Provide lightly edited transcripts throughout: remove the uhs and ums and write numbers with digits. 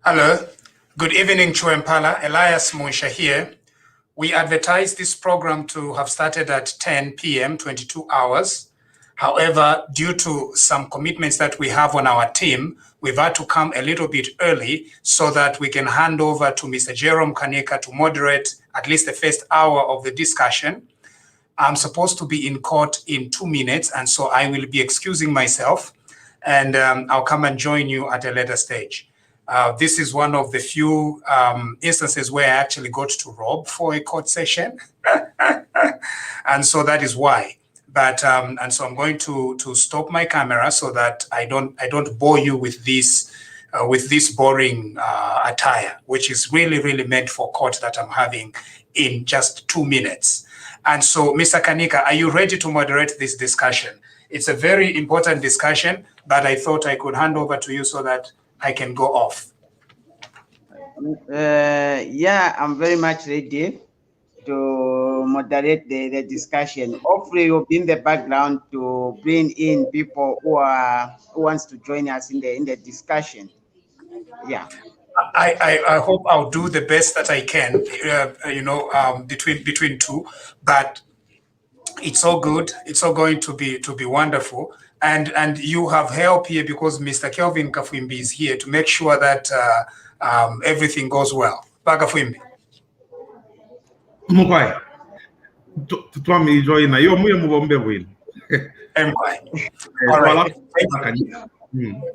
Hello, good evening, Chuempala. Elias Munsha here. We advertised this program to have started at 10 p.m., 22 hours. However, due to some commitments that we have on our team, we've had to come a little bit early so that we can hand over to Mr. Jerome Kaneka to moderate at least the first hour of the discussion. I'm supposed to be in court in 2 minutes, and so I will be excusing myself, and I'll come and join you at a later stage. This is one of the few instances where I actually got to rob for a court session. And so that is why. But and so I'm going to stop my camera so that I don't bore you with this boring attire, which is really meant for court that I'm having in just 2 minutes. And so, Mr. Kaneka, are you ready to moderate this discussion? It's a very important discussion, but I thought I could hand over to you so that I can go off. Yeah, I'm very much ready to moderate the discussion. Hopefully, you'll be in the background to bring in people who wants to join us in the discussion. Yeah. I hope I'll do the best that I can, between two, but it's all good. It's all going to be wonderful. And you have help here because Mr. Kelvin Kafwimbi is here to make sure that everything goes well. Kafwimbi. Mukwai. Twami join yo muye mubombe win. All right.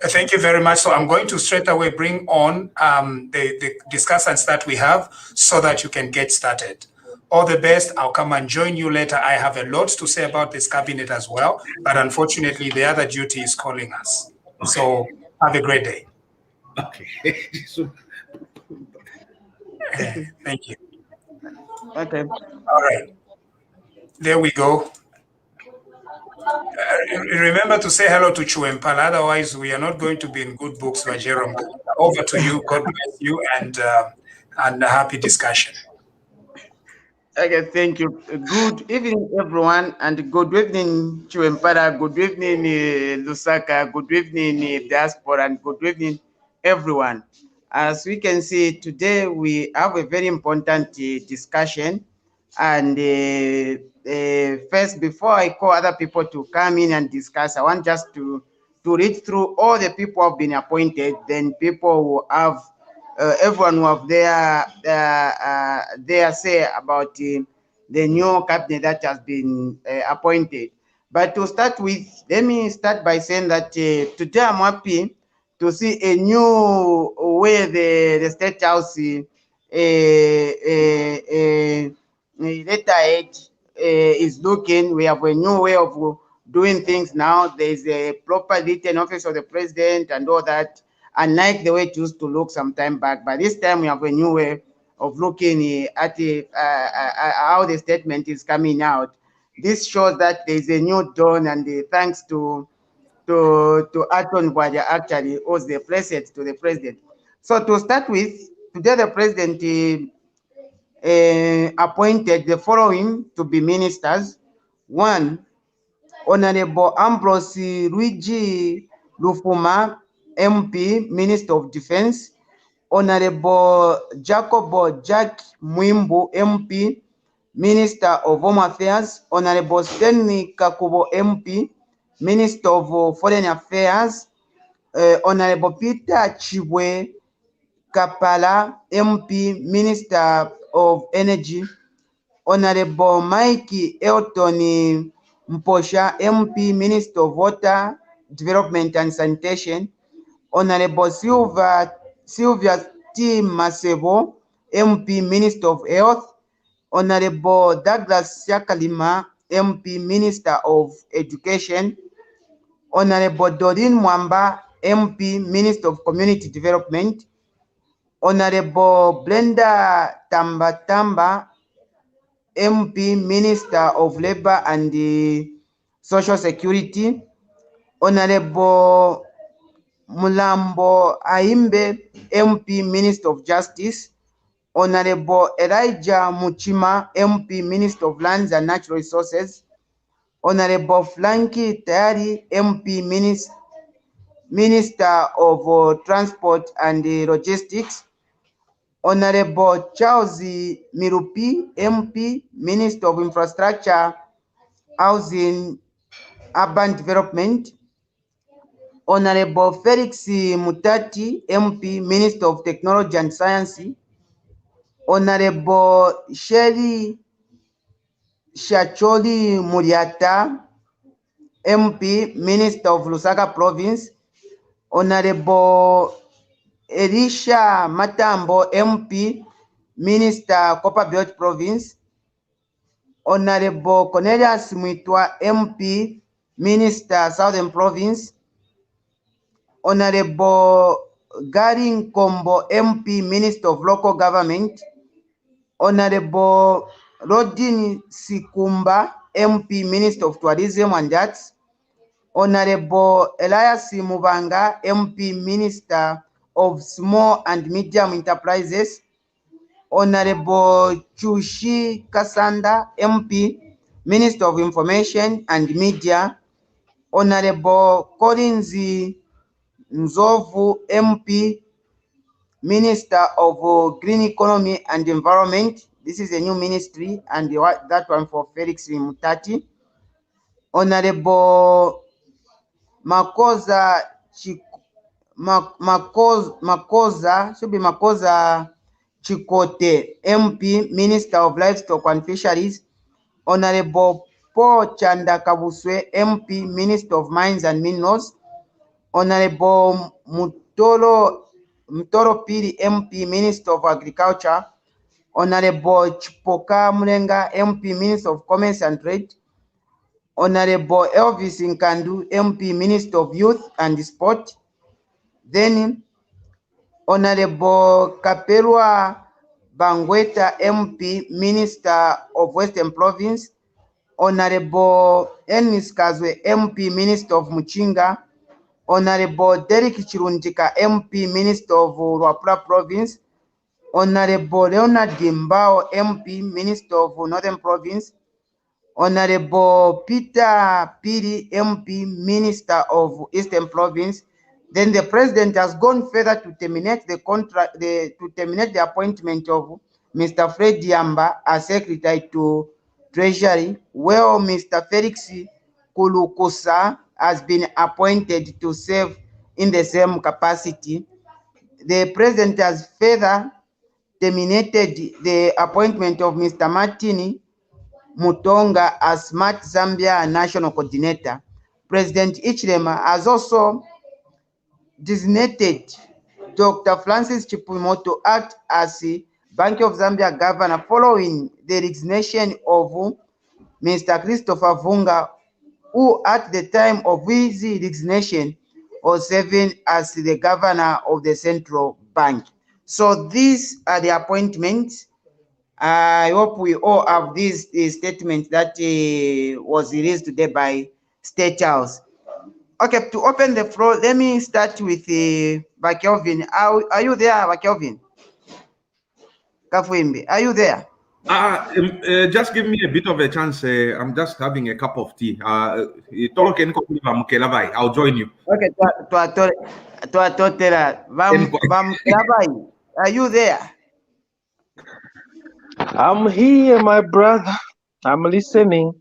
Thank you very much. So I'm going to straight away bring on the discussants that we have so that you can get started. All the best. I'll come and join you later. I have a lot to say about this cabinet as well, but unfortunately the other duty is calling us. Okay. So have a great day. Okay. Thank you. Okay. All right. There we go. Remember to say hello to Chuempala, otherwise we are not going to be in good books by Jerome. Over to you. God bless you and a happy discussion. Okay, thank you. Good evening, everyone, and good evening, Chuempala. Good evening, Lusaka. Good evening, diaspora, and good evening, everyone. As we can see today, we have a very important discussion. And first, before I call other people to come in and discuss, I want just to read through all the people who have been appointed. Then people who have everyone who have their say about the new cabinet that has been appointed. But to start with, let me start by saying that today I'm happy to see a new way the State House letterhead is looking. We have a new way of doing things now. There's a proper written office of the president and all that, unlike the way it used to look some time back. But this time we have a new way of looking at how the statement is coming out. This shows that there's a new dawn, and thanks to Aton Bwaja actually owes the president to the president. So to start with, today the president appointed the following to be ministers. 1. Honorable Ambrose Luigi Lufuma, MP, Minister of Defense. Honorable Jacobo Jack Mwimbu, MP, Minister of Home Affairs. Honorable Stanley Kakubo, MP, Minister of Foreign Affairs. Honorable Peter Chibwe Kapala, MP, Minister of Energy. Honorable Mike Elton Mposha, MP, Minister of Water Development and Sanitation. Honorable Sylvia T. Masebo, MP, Minister of Health. Honorable Douglas Yakalima, MP, Minister of Education. Honorable Doreen Mwamba, MP, Minister of Community Development. Honorable Brenda Tambatamba, MP, Minister of Labor and Social Security. Honorable Mulambo Aimbe, MP, Minister of Justice. Honorable Elijah Muchima, MP, Minister of Lands and Natural Resources. Honorable Frankie Tayari, MP, Minister of Transport and Logistics. Honorable Charles Mirupi, MP, Minister of Infrastructure, Housing, Urban Development. Honorable Felix Mutati, MP, Minister of Technology and Science. Honorable Sherry Shacholi Muriata, MP, Minister of Lusaka Province. Honorable Elisha Matambo, MP, Minister Copperbelt Province. Honorable Cornelius Mwitwa, MP, Minister Southern Province. Honorable Gary Kombo, MP, Minister of Local Government. Honorable Rodin Sikumba, MP, Minister of Tourism and Arts. Honorable Elias Mubanga, MP, Minister of Small and Medium Enterprises. Honorable Chushi Kasanda, MP, Minister of Information and Media. Honorable Collins Nzovu, MP, Minister of Green Economy and Environment. This is a new ministry, and that one for Felix Mutati. Honorable Makosa Chikote, MP, Minister of Livestock and Fisheries. Honorable Paul Chanda Kabuswe, MP, Minister of Mines and Minerals. Honorable Mutoro Piri, MP, Minister of Agriculture. Honorable Chipoka Mulenga, MP, Minister of Commerce and Trade. Honorable Elvis Nkandu, MP, Minister of Youth and Sport. Then Honorable Kapelwa Bangweta, MP, Minister of Western Province. Honorable Ennis Kazwe, MP, Minister of Muchinga. Honorable Derek Chirunjika, MP, Minister of Ruapura Province. Honorable Leonard Gimbao, MP, Minister of Northern Province. Honorable Peter Piri, MP, Minister of Eastern Province. Then the president has gone further to terminate the contract, to terminate the appointment of Mr. Fred Yamba as Secretary to Treasury, where Mr. Felix Kulukusa has been appointed to serve in the same capacity. The president has further terminated the appointment of Mr. Martini Mutonga as Smart Zambia National Coordinator. President Ichilema has also designated Dr. Francis Chipumo to act as Bank of Zambia Governor following the resignation of Mr. Christopher Vunga, who at the time of his resignation was serving as the Governor of the Central Bank. So these are the appointments. I hope we all have this statement that was released today by State House. Okay, to open the floor, let me start with Kelvin. Are you there, Kelvin? Kafwimbi, are you there? Just give me a bit of a chance. I'm just having a cup of tea. I'll join you. Okay, are you there? I'm here, my brother. I'm listening.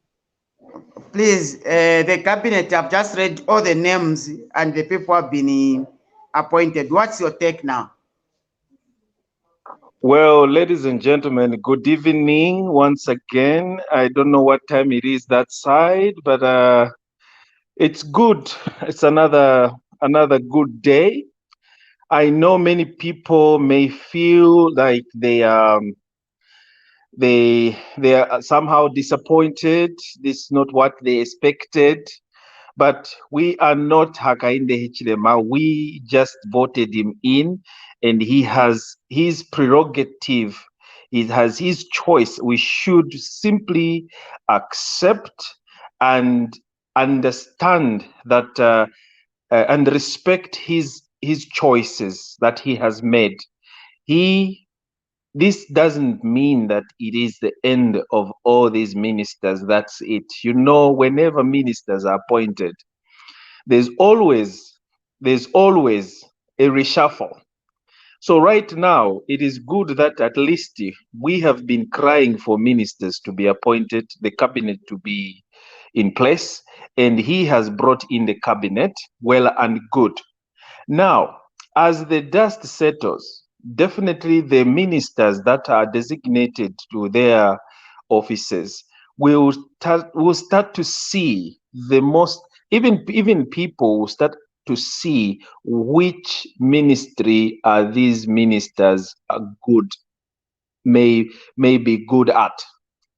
Please, the cabinet have just read all the names and the people have been appointed. What's your take now? Well, ladies and gentlemen, good evening once again. I don't know what time it is that side, but it's good. It's another good day. I know many people may feel like they are somehow disappointed. This is not what they expected. But we are not Hakainde Hichilema. We just voted him in, and he has his prerogative. He has his choice. We should simply accept and understand that and respect his choices that he has made. This doesn't mean that it is the end of all these ministers. That's it. You know, whenever ministers are appointed, there's always a reshuffle. So right now, it is good that at least we have been crying for ministers to be appointed, the cabinet to be in place, and he has brought in the cabinet, well and good. Now, as the dust settles, definitely the ministers that are designated to their offices will start to see the most, even people will start to see which ministry are these ministers are good, may be good at.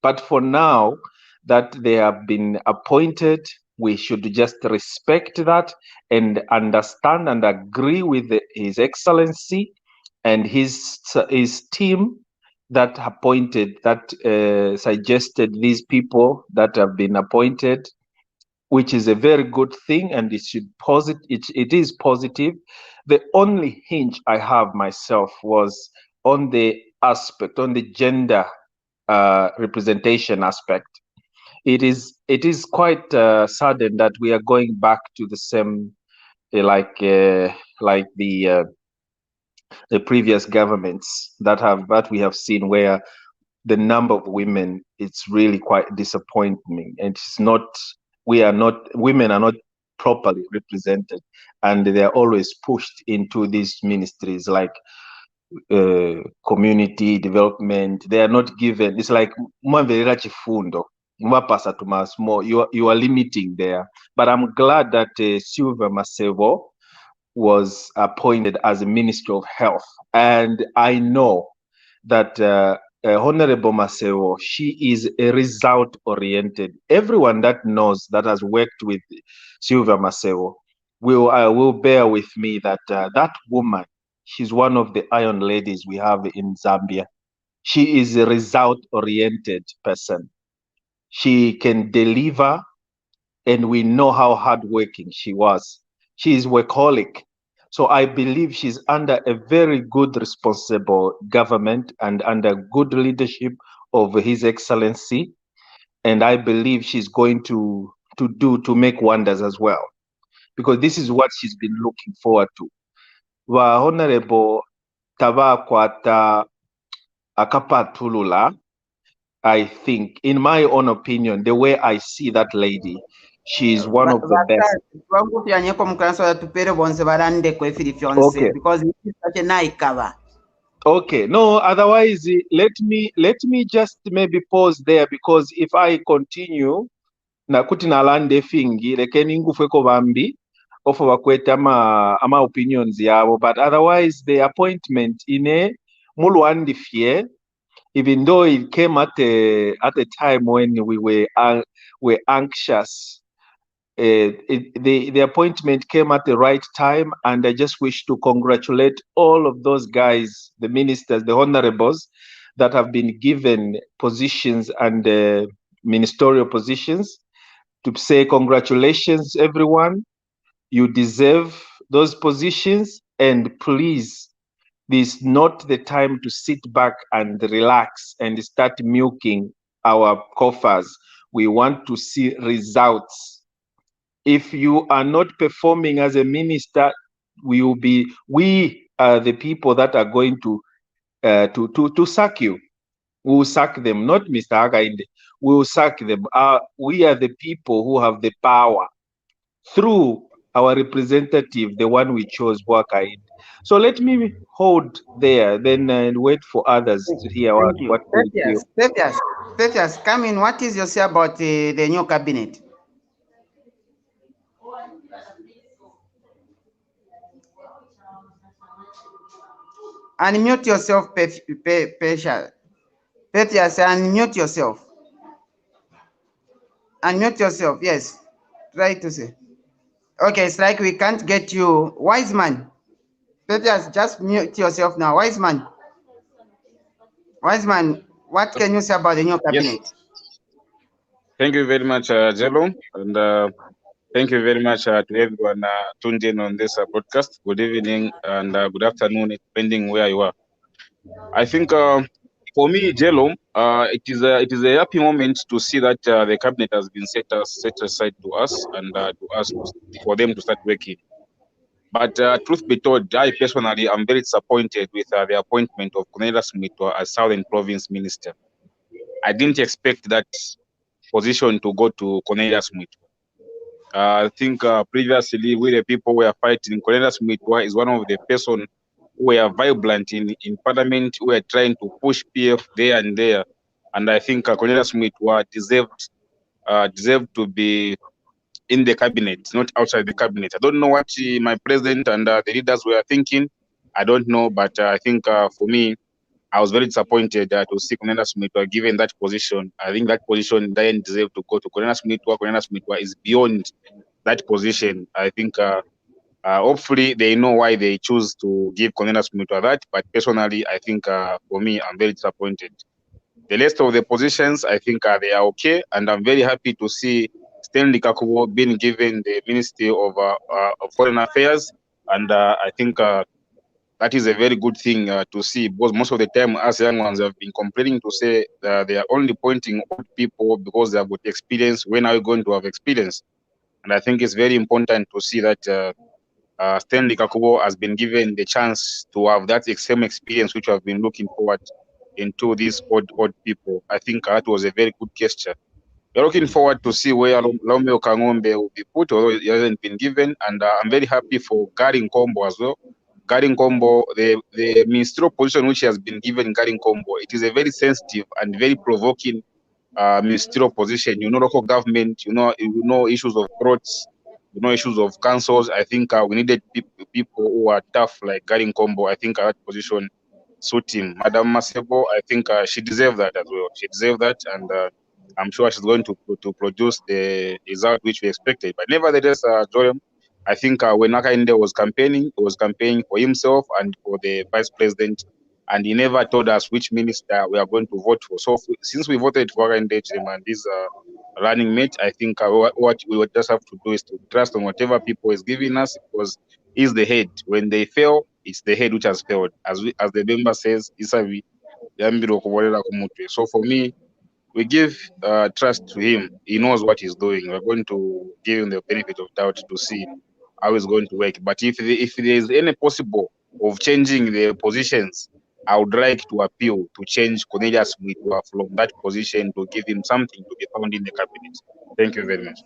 But for now that they have been appointed, we should just respect that and understand and agree with His Excellency and his team that appointed, that suggested these people that have been appointed, which is a very good thing, and it is positive. The only hinge I have myself was on the aspect, on the gender representation aspect. It is quite sudden that we are going back to the same like the previous governments that we have seen, where the number of women, it's really quite disappointing, and it's not, women are not properly represented, and they are always pushed into these ministries like community development. They are not given, it's like mwamverera chifundo mwapasa tuma small, you are limiting there. But I'm glad that Silva Masevo was appointed as a Minister of Health, and I know that Honorable Masevo, she is a result oriented. Everyone that knows, that has worked with Silva Masevo will bear with me that that woman, she's one of the iron ladies we have in Zambia. She is a result oriented person. She can deliver, and we know how hardworking she was. She is workaholic. So I believe she's under a very good, responsible government and under good leadership of His Excellency. And I believe she's going to make wonders as well, because this is what she's been looking forward to. Wa Honorable Tabakwata Akapatulula, I think, in my own opinion, the way I see that lady, she is one of the best. Okay. Because it is such a nice cover. Okay, no, otherwise let me just maybe pause there, because if I continue nakuti nalande fingi lekeni ngufweko bambi ofo bakweta ama opinions yabo, but otherwise the appointment ine mulwandifye, even though it came at a time when we were anxious. The appointment came at the right time, and I just wish to congratulate all of those guys, the ministers, the honorables that have been given positions and ministerial positions, to say congratulations, everyone. You deserve those positions, and please This is not the time to sit back and relax and start milking our coffers. We want to see results. If you are not performing as a minister, we are the people that are going to sack you. We will sack them, not Mr. Hakainde. We will sack them. We are the people who have the power through our representative, the one we chose, Hakainde. So let me hold there, then wait for others to hear Thank you. what they feel. Tertius, come in. What is your say about the new cabinet? Unmute yourself, Tertius, unmute yourself. Unmute yourself, yes. Try to say. Okay, it's like we can't get you. Wise man. Tertius, just mute yourself now. Wise man, what can you say about the new Yes, cabinet? thank you very much, Jello, and thank you very much to everyone tuned in on this broadcast. Good evening and good afternoon, depending where you are. I think for me, Jello, it is a happy moment to see that the cabinet has been set aside to us and for them to start working. But truth be told, I personally am very disappointed with the appointment of Cornelius Mwitwa as Southern Province Minister. I didn't expect that position to go to Cornelius Mwitwa. I think previously we the people were fighting. Cornelius Mwitwa is one of the person who were vibrant in parliament, who were trying to push PF there and there. And I think Cornelius Mwitwa deserved to be in the cabinet, not outside the cabinet. I don't know what my president and the leaders were thinking. I don't know, but I think for me, I was very disappointed to see Cornelius Mwitwa given that position. I think that position doesn't deserve to go to Cornelius Mwitwa. Cornelius Mwitwa is beyond that position. I think hopefully they know why they choose to give Cornelius Mwitwa that. But personally, I think for me, I'm very disappointed. The rest of the positions, I think they are okay, and I'm very happy to see Stanley Kakubo being given the Ministry of Foreign Affairs, and I think that is a very good thing to see, because most of the time us young ones have been complaining to say they are only pointing old people because they have got experience. When are we going to have experience? And I think it's very important to see that Stanley Kakubo has been given the chance to have that same experience which we have been looking forward into these old people. I think that was a very good gesture. We're looking forward to see where Lomeo Kangombe will be put, although he hasn't been given. And I'm very happy for Gary Nkombo as well. Gary Nkombo, the ministerial position which has been given Gary Nkombo, it is a very sensitive and very provoking ministerial position. You know, local government, you know issues of courts, you know issues of councils. I think we needed people who are tough like Gary Nkombo. I think that position suit him. Madam Masebo, I think she deserves that as well. She deserves that, and I'm sure she's going to produce the result which we expected. But nevertheless, Jordan, I think when Hakainde was campaigning, he was campaigning for himself and for the vice president, and he never told us which minister we are going to vote for. So since we voted for Hakainde and this running mate, I think what we would just have to do is to trust on whatever people is giving us, because he's the head. When they fail, it's the head which has failed. As the member says, Isavi, so for me, we give trust to him. He knows what he's doing. We're going to give him the benefit of doubt to see how it's going to work. But if there is any possible of changing the positions, I would like to appeal to change Cornelius Mwitwa from that position to give him something to be found in the cabinet. Thank you very much.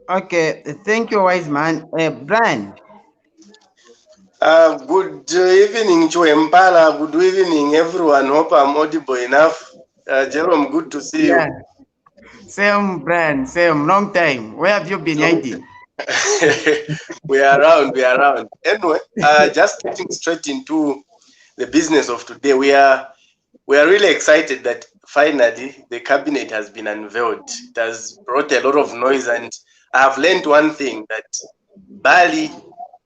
Okay, thank you, wise man. Brian. Good evening, Chuempala. Good evening, everyone. Hope I'm audible enough. Jerome, good to see you. Same, Brian. Same. Long time. Where have you been hiding? We are around. Anyway, just getting straight into the business of today. We are really excited that finally the cabinet has been unveiled. It has brought a lot of noise, and I have learned one thing, that Bali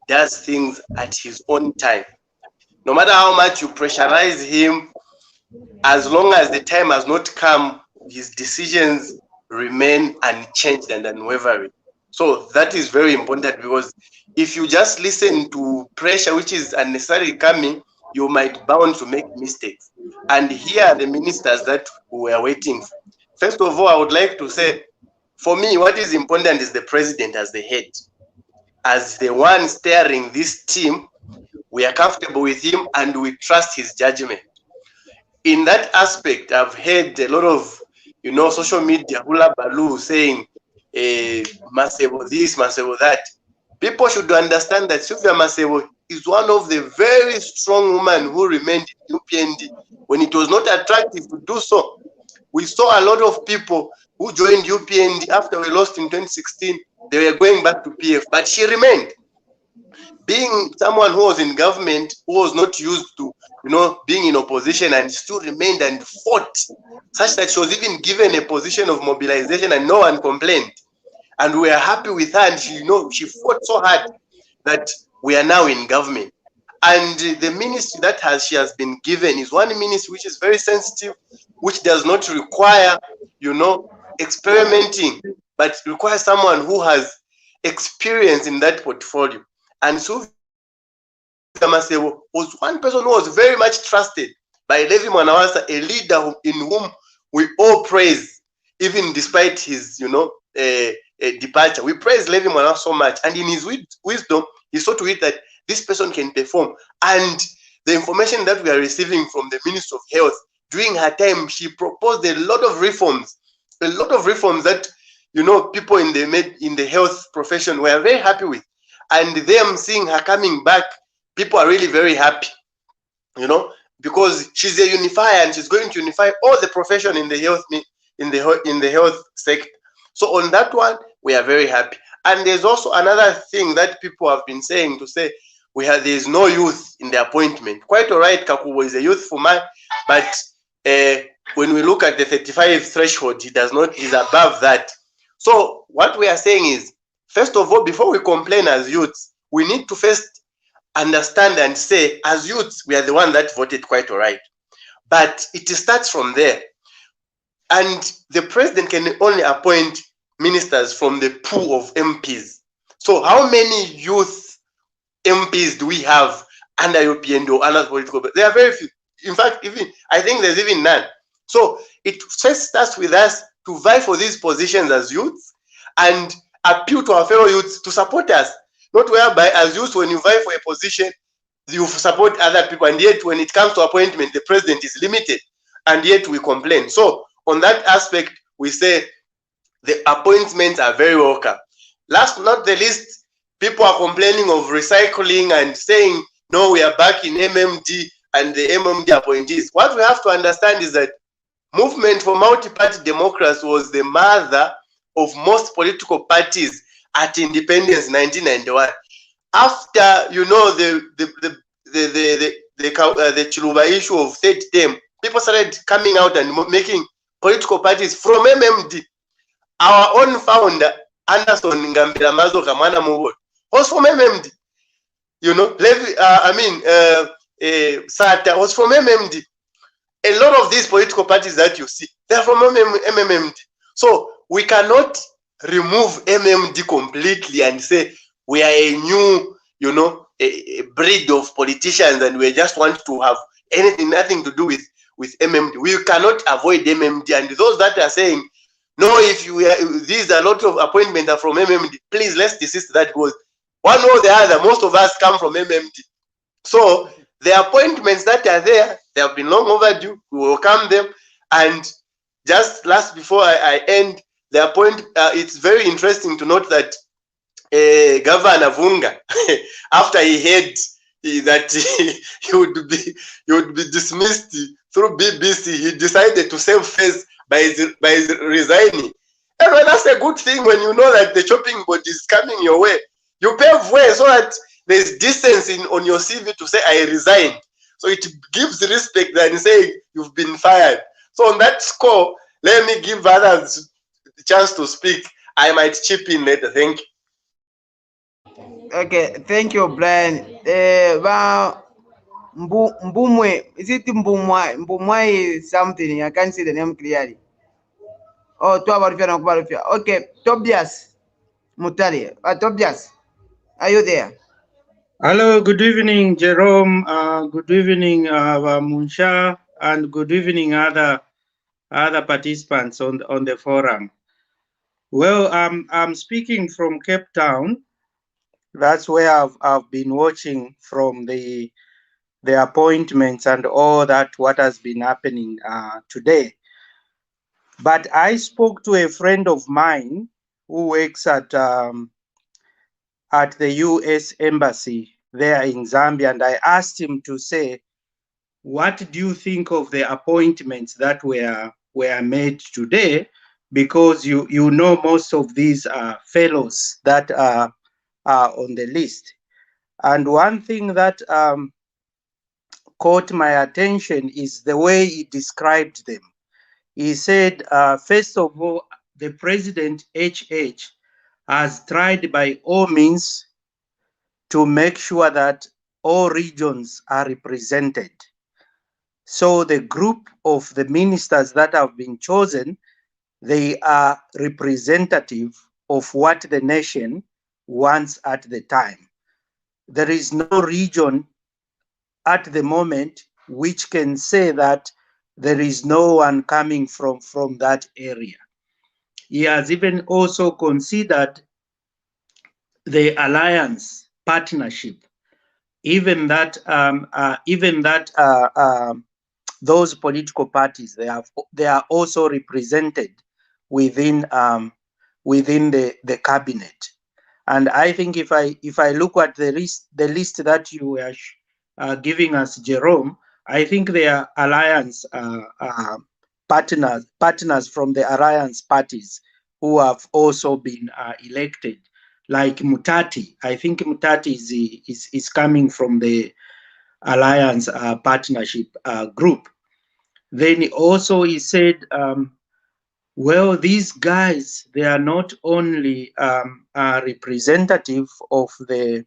does things at his own time. No matter how much you pressurize him, as long as the time has not come, his decisions remain unchanged and unwavering. So that is very important, because if you just listen to pressure which is unnecessarily coming, you might bound to make mistakes. And here are the ministers that we are waiting for. First of all, I would like to say, for me, what is important is the president as the head. As the one steering this team, we are comfortable with him and we trust his judgment. In that aspect, I've heard a lot of, social media hula baloo saying, Masebo this, Masebo that. People should understand that Sylvia Masebo is one of the very strong women who remained in UPND when it was not attractive to do so. We saw a lot of people who joined UPND after we lost in 2016. They were going back to PF, but she remained. Being someone who was in government, who was not used to, being in opposition, and still remained and fought, such that she was even given a position of mobilization and no one complained. And we are happy with her, and she fought so hard that we are now in government. And the ministry that she has been given is one ministry which is very sensitive, which does not require, experimenting, but requires someone who has experience in that portfolio. And so Masebo was one person who was very much trusted by Levi Mwanawasa, a leader in whom we all praise, even despite his, departure. We praise Levi Mwanawasa so much, and in his wisdom, he saw to it that this person can perform. And the information that we are receiving from the Minister of Health, during her time, she proposed a lot of reforms that, people in the health profession were very happy with. And them seeing her coming back, people are really very happy, because she's a unifier and she's going to unify all the profession in the health sector. So on that one, we are very happy. And there's also another thing that people have been saying, to say there's no youth in the appointment. Quite all right, Kakubo is a youthful man, but when we look at the 35 threshold, he's above that. So what we are saying is, first of all, before we complain as youths, we need to first understand and say, as youths, we are the one that voted quite all right. But it starts from there. And the president can only appoint ministers from the pool of MPs. So how many youth MPs do we have under UPND or under political? There are very few. In fact, I think there's even none. So it first starts with us to vie for these positions as youths and appeal to our fellow youths to support us. Not whereby as youths, when you vie for a position, you support other people, and yet when it comes to appointment, the president is limited, and yet we complain. So on that aspect, we say the appointments are very welcome. Last not the least, people are complaining of recycling and saying, no, we are back in MMD and the MMD appointees. What we have to understand is that Movement for Multi-Party Democracy was the mother of most political parties at independence 1991. After the Chiluba issue of third term, people started coming out and making political parties from MMD. Our own founder, Anderson Ngambira Mazoka Mwana Mugo, was from MMD. Sata was from MMD. A lot of these political parties that you see, they're from MMD. So we cannot remove MMD completely and say we are a new, a breed of politicians and we just want to have nothing to do with MMD. We cannot avoid MMD. And those that are saying, no, these are a lot of appointments are from MMD, please let's desist that, because one or the other, most of us come from MMD. So the appointments that are there, they have been long overdue. We welcome them. And just before I end, it's very interesting to note that Governor Vunga, after he heard that he would be dismissed through BBC, he decided to save face by resigning. And that's a good thing when you know that the chopping board is coming your way. You pave way so that there's distance on your CV to say I resigned. So it gives respect than saying you've been fired. So on that score, let me give others the chance to speak. I might chip in later. Thank you. Okay, thank you, Brian. Mbumwe, is it Mbumwe something? I can't see the name clearly. Oh, okay, Tobias. Mutare. Tobias, are you there? Hello, good evening, Jerome. Good evening, Munsha, and good evening, other participants on the forum. Well, I'm speaking from Cape Town. That's where I've been watching from the appointments and all that what has been happening today. But I spoke to a friend of mine who works at the U.S. Embassy there in Zambia, and I asked him to say, what do you think of the appointments that were made today? Because you know most of these fellows that are on the list. And one thing that caught my attention is the way he described them. He said, first of all, the president HH has tried by all means to make sure that all regions are represented. So the group of the ministers that have been chosen, they are representative of what the nation wants at the time. There is no region at the moment which can say that there is no one coming from that area. He has even also considered the alliance partnership, even that those political parties, they are also represented within the cabinet. And I think if I look at the list that you were giving us, Jerome, I think they are alliance partners from the alliance parties who have also been elected, like Mutati. I think Mutati is coming from the alliance partnership group. Then also he said, well, these guys, they are not only representative of the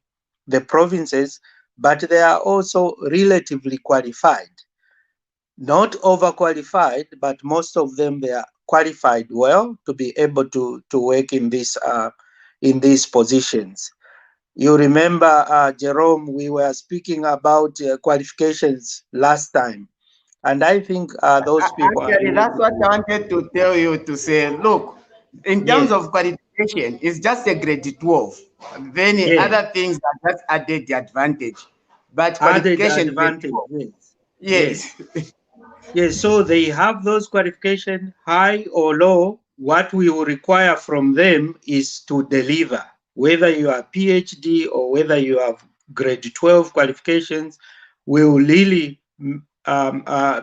provinces, but they are also relatively qualified. Not overqualified, but most of them, they are qualified well to be able to work in these positions. You remember, Jerome, we were speaking about qualifications last time. And I think those people Actually, that's what I wanted to tell you to say. Look, in terms yes, of qualification, it's just a grade 12. Then yes, other things are just added the advantage. But added qualification grade advantage, 12. yes, yes. Yes. Yes, so they have those qualifications, high or low. What we will require from them is to deliver, whether you are PhD or whether you have grade 12 qualifications. We will really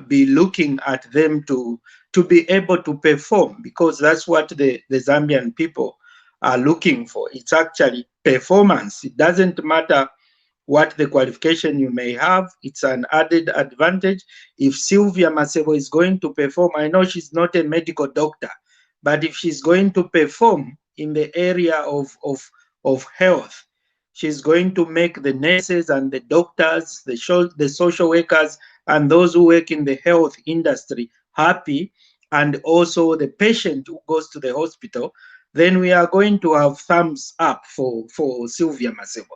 be looking at them to be able to perform, because that's what the Zambian people are looking for. It's actually performance. It doesn't matter what the qualification you may have, it's an added advantage. If Sylvia Masebo is going to perform, I know she's not a medical doctor, but if she's going to perform in the area of health, she's going to make the nurses and the doctors, the social workers, and those who work in the health industry happy, and also the patient who goes to the hospital, then we are going to have thumbs up for Sylvia Masebo.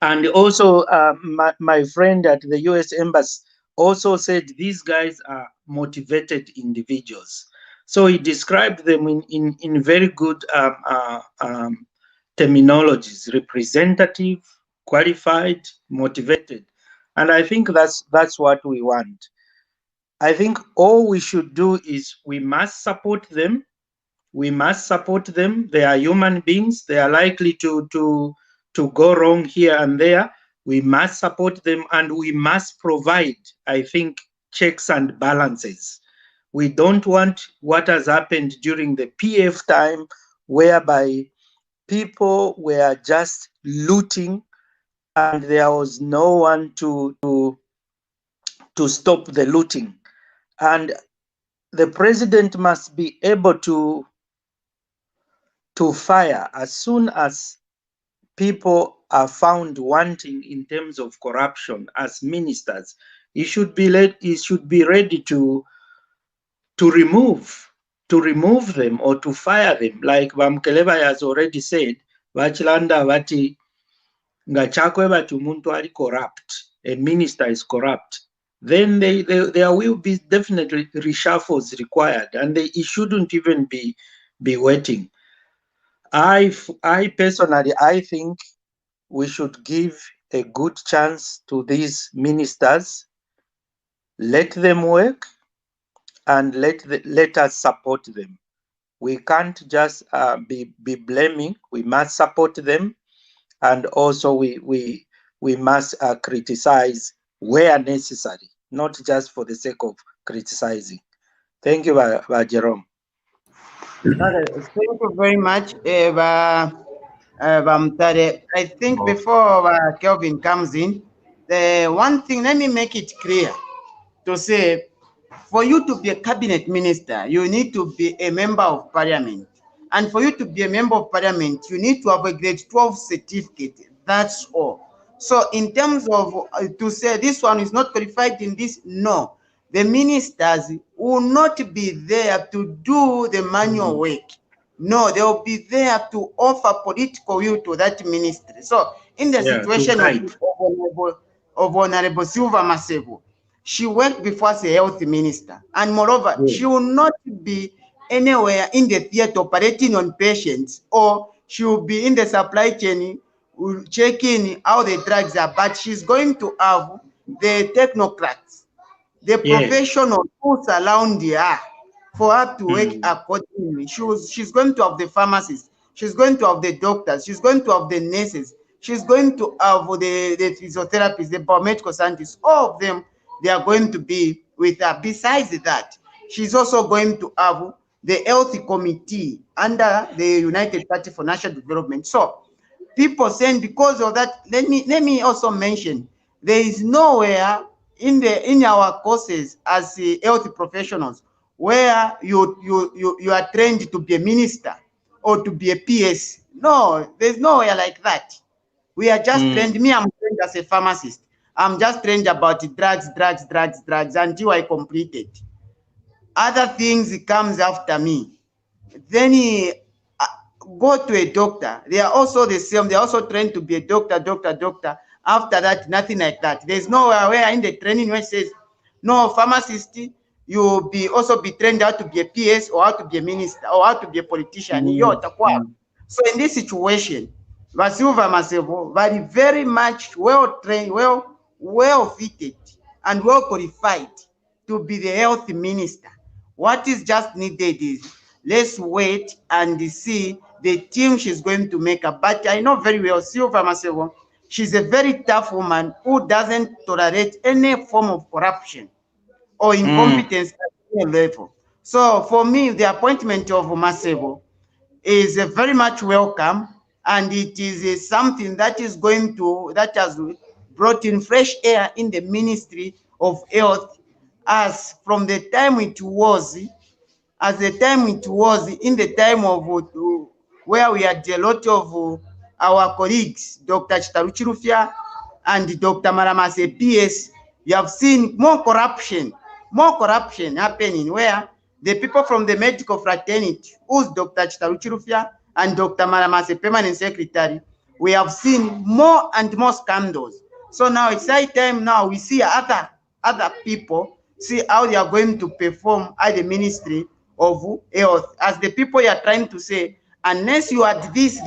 And also, my friend at the U.S. Embassy also said these guys are motivated individuals. So he described them in very good terminologies: representative, qualified, motivated. And I think that's what we want. I think all we should do is we must support them. We must support them. They are human beings. They are likely to go wrong here and there. We must support them, and we must provide, I think, checks and balances. We don't want what has happened during the PF time, whereby people were just looting and there was no one to stop the looting. And the president must be able to fire as soon as people are found wanting in terms of corruption as ministers. He should be ready to remove to remove them or to fire them, like Bamkeleva has already said, Vachilanda Vati Ngachakwe Vati Umuntu ari corrupt, a minister is corrupt, then there will be definitely reshuffles required, and it shouldn't even be waiting. I personally, I think we should give a good chance to these ministers, let them work, and let us support them. We can't just be blaming. We must support them, and also we must criticize where necessary, not just for the sake of criticizing. Thank you, Jerome. Okay, thank you very much, Bamtare. I think before Kelvin comes in, the one thing, let me make it clear to say, for you to be a cabinet minister, you need to be a member of parliament. And for you to be a member of parliament, you need to have a grade 12 certificate. That's all. So in terms of to say this one is not qualified in this, no. The ministers will not be there to do the manual work. No, they will be there to offer political will to that ministry. So in the situation of Honorable Silva Masevo, she worked before as a health minister, and moreover, she will not be anywhere in the theater operating on patients, or she will be in the supply chain checking how the drugs are, but she's going to have the technocrats, the professionals who surround her for her to work accordingly. She's going to have the pharmacists, she's going to have the doctors, she's going to have the nurses, she's going to have the physiotherapists, the biomedical scientists, all of them, they are going to be with her. Besides that, she's also going to have the health committee under the United Party for National Development. So people saying because of that, let me also mention, there is nowhere in our courses as health professionals where you are trained to be a minister or to be a PS. No, there's nowhere like that. We are just trained. Me, I'm trained as a pharmacist. I'm just trained about drugs until I complete it. Other things comes after me. Then he go to a doctor. They are also the same. They are also trained to be a doctor. After that, nothing like that. There's nowhere where in the training where it says, no, pharmacist, you will be also be trained how to be a PS or how to be a minister or how to be a politician. So in this situation, Vasilva Masevo, very much well trained, well fitted, and well qualified to be the health minister. What is just needed is let's wait and see the team she's going to make up. But I know very well, Silva Masevo, she's a very tough woman who doesn't tolerate any form of corruption or incompetence at any level. So for me, the appointment of Masevo is very much welcome, and it is something that is that has brought in fresh air in the Ministry of Health, as from the time it was in the time of where we had a lot of our colleagues, Dr. Chitaruchi Rufia and Dr. Maramase PS. You have seen more corruption happening, where the people from the medical fraternity, who's Dr. Chitaruchi Rufia and Dr. Maramase, permanent secretary, we have seen more and more scandals. So now it's high time now we see other people, see how they are going to perform at the Ministry of Health. As the people are trying to say, unless you had this,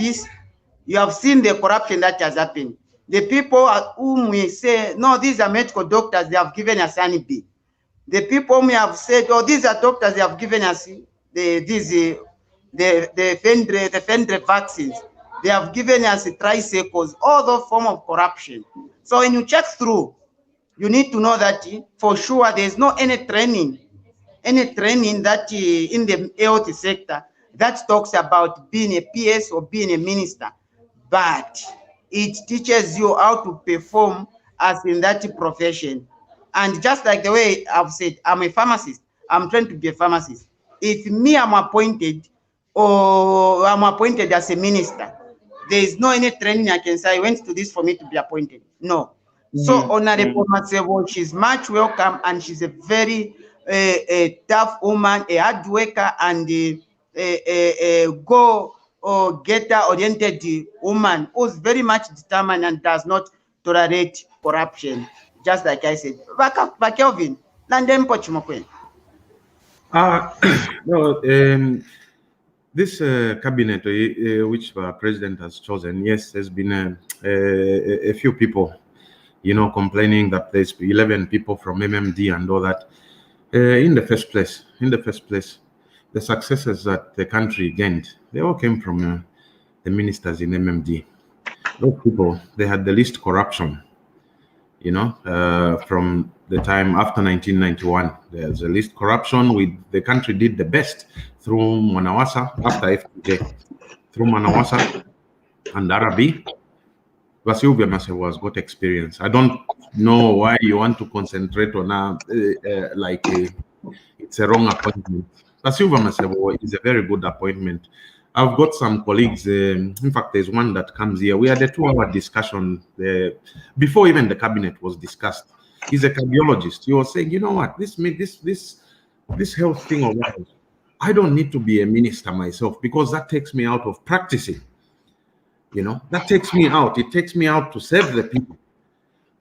you have seen the corruption that has happened. The people whom we say, no, these are medical doctors, they have given us B. The people whom we have said, oh, these are doctors, they have given us the Fendre vaccines. They have given us tricycles, all those forms of corruption. So when you check through, you need to know that for sure there's no any training that in the health sector that talks about being a PS or being a minister, but it teaches you how to perform as in that profession. And just like the way I've said, I'm a pharmacist, I'm trying to be a pharmacist. If me, I'm appointed as a minister, there is no any training I can say I went to this for me to be appointed. No. So Honorable Masevo, she's much welcome, and she's a very a tough woman, a hard worker, and a goal or getter oriented woman who's very much determined and does not tolerate corruption, just like I said. But Kelvin, London Pochmokwe. No, this cabinet which the president has chosen, yes, there's been a few people, you know, complaining that there's 11 people from MMD and all that. In the first place, the successes that the country gained, they all came from the ministers in MMD. Those people, they had the least corruption, you know, from the time after 1991. There's the least corruption. The country did the best through Mwanawasa, after FPJ, through Mwanawasa and Arabi. Vasilvia Masewa has got experience. I don't know why you want to concentrate on it's a wrong appointment. Vasilvia Masewa is a very good appointment. I've got some colleagues. In fact, there's one that comes here. We had a 2-hour discussion before even the cabinet was discussed. He's a cardiologist. He was saying, you know what, this health thing of ours, I don't need to be a minister myself because that takes me out of practicing. You know, that takes me out. It takes me out to serve the people.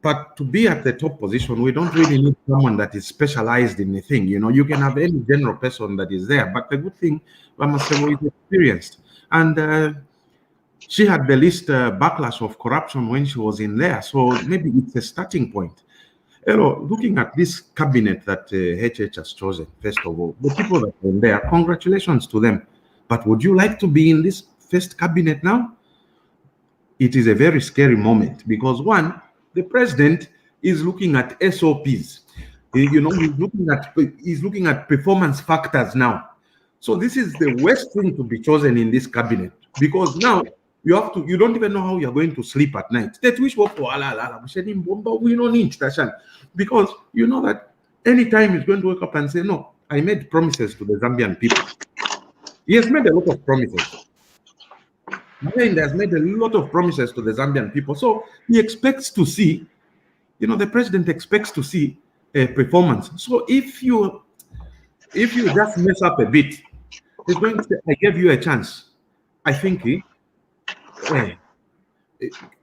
But to be at the top position, we don't really need someone that is specialized in a thing. You know, you can have any general person that is there. But the good thing, Vamasewo is experienced. And she had the least backlash of corruption when she was in there. So maybe it's a starting point. You know, looking at this cabinet that HH has chosen, first of all, the people that are in there, congratulations to them. But would you like to be in this first cabinet now? It is a very scary moment because one, the president is looking at SOPs. You know, he's looking at performance factors now. So this is the worst thing to be chosen in this cabinet because now you don't even know how you're going to sleep at night. Because you know that anytime he's going to wake up and say, no, I made promises to the Zambian people. He has made a lot of promises. He has made a lot of promises to the Zambian people. So he expects to see, you know, the president expects to see a performance. So if you just mess up a bit, he's going to say, I gave you a chance. I think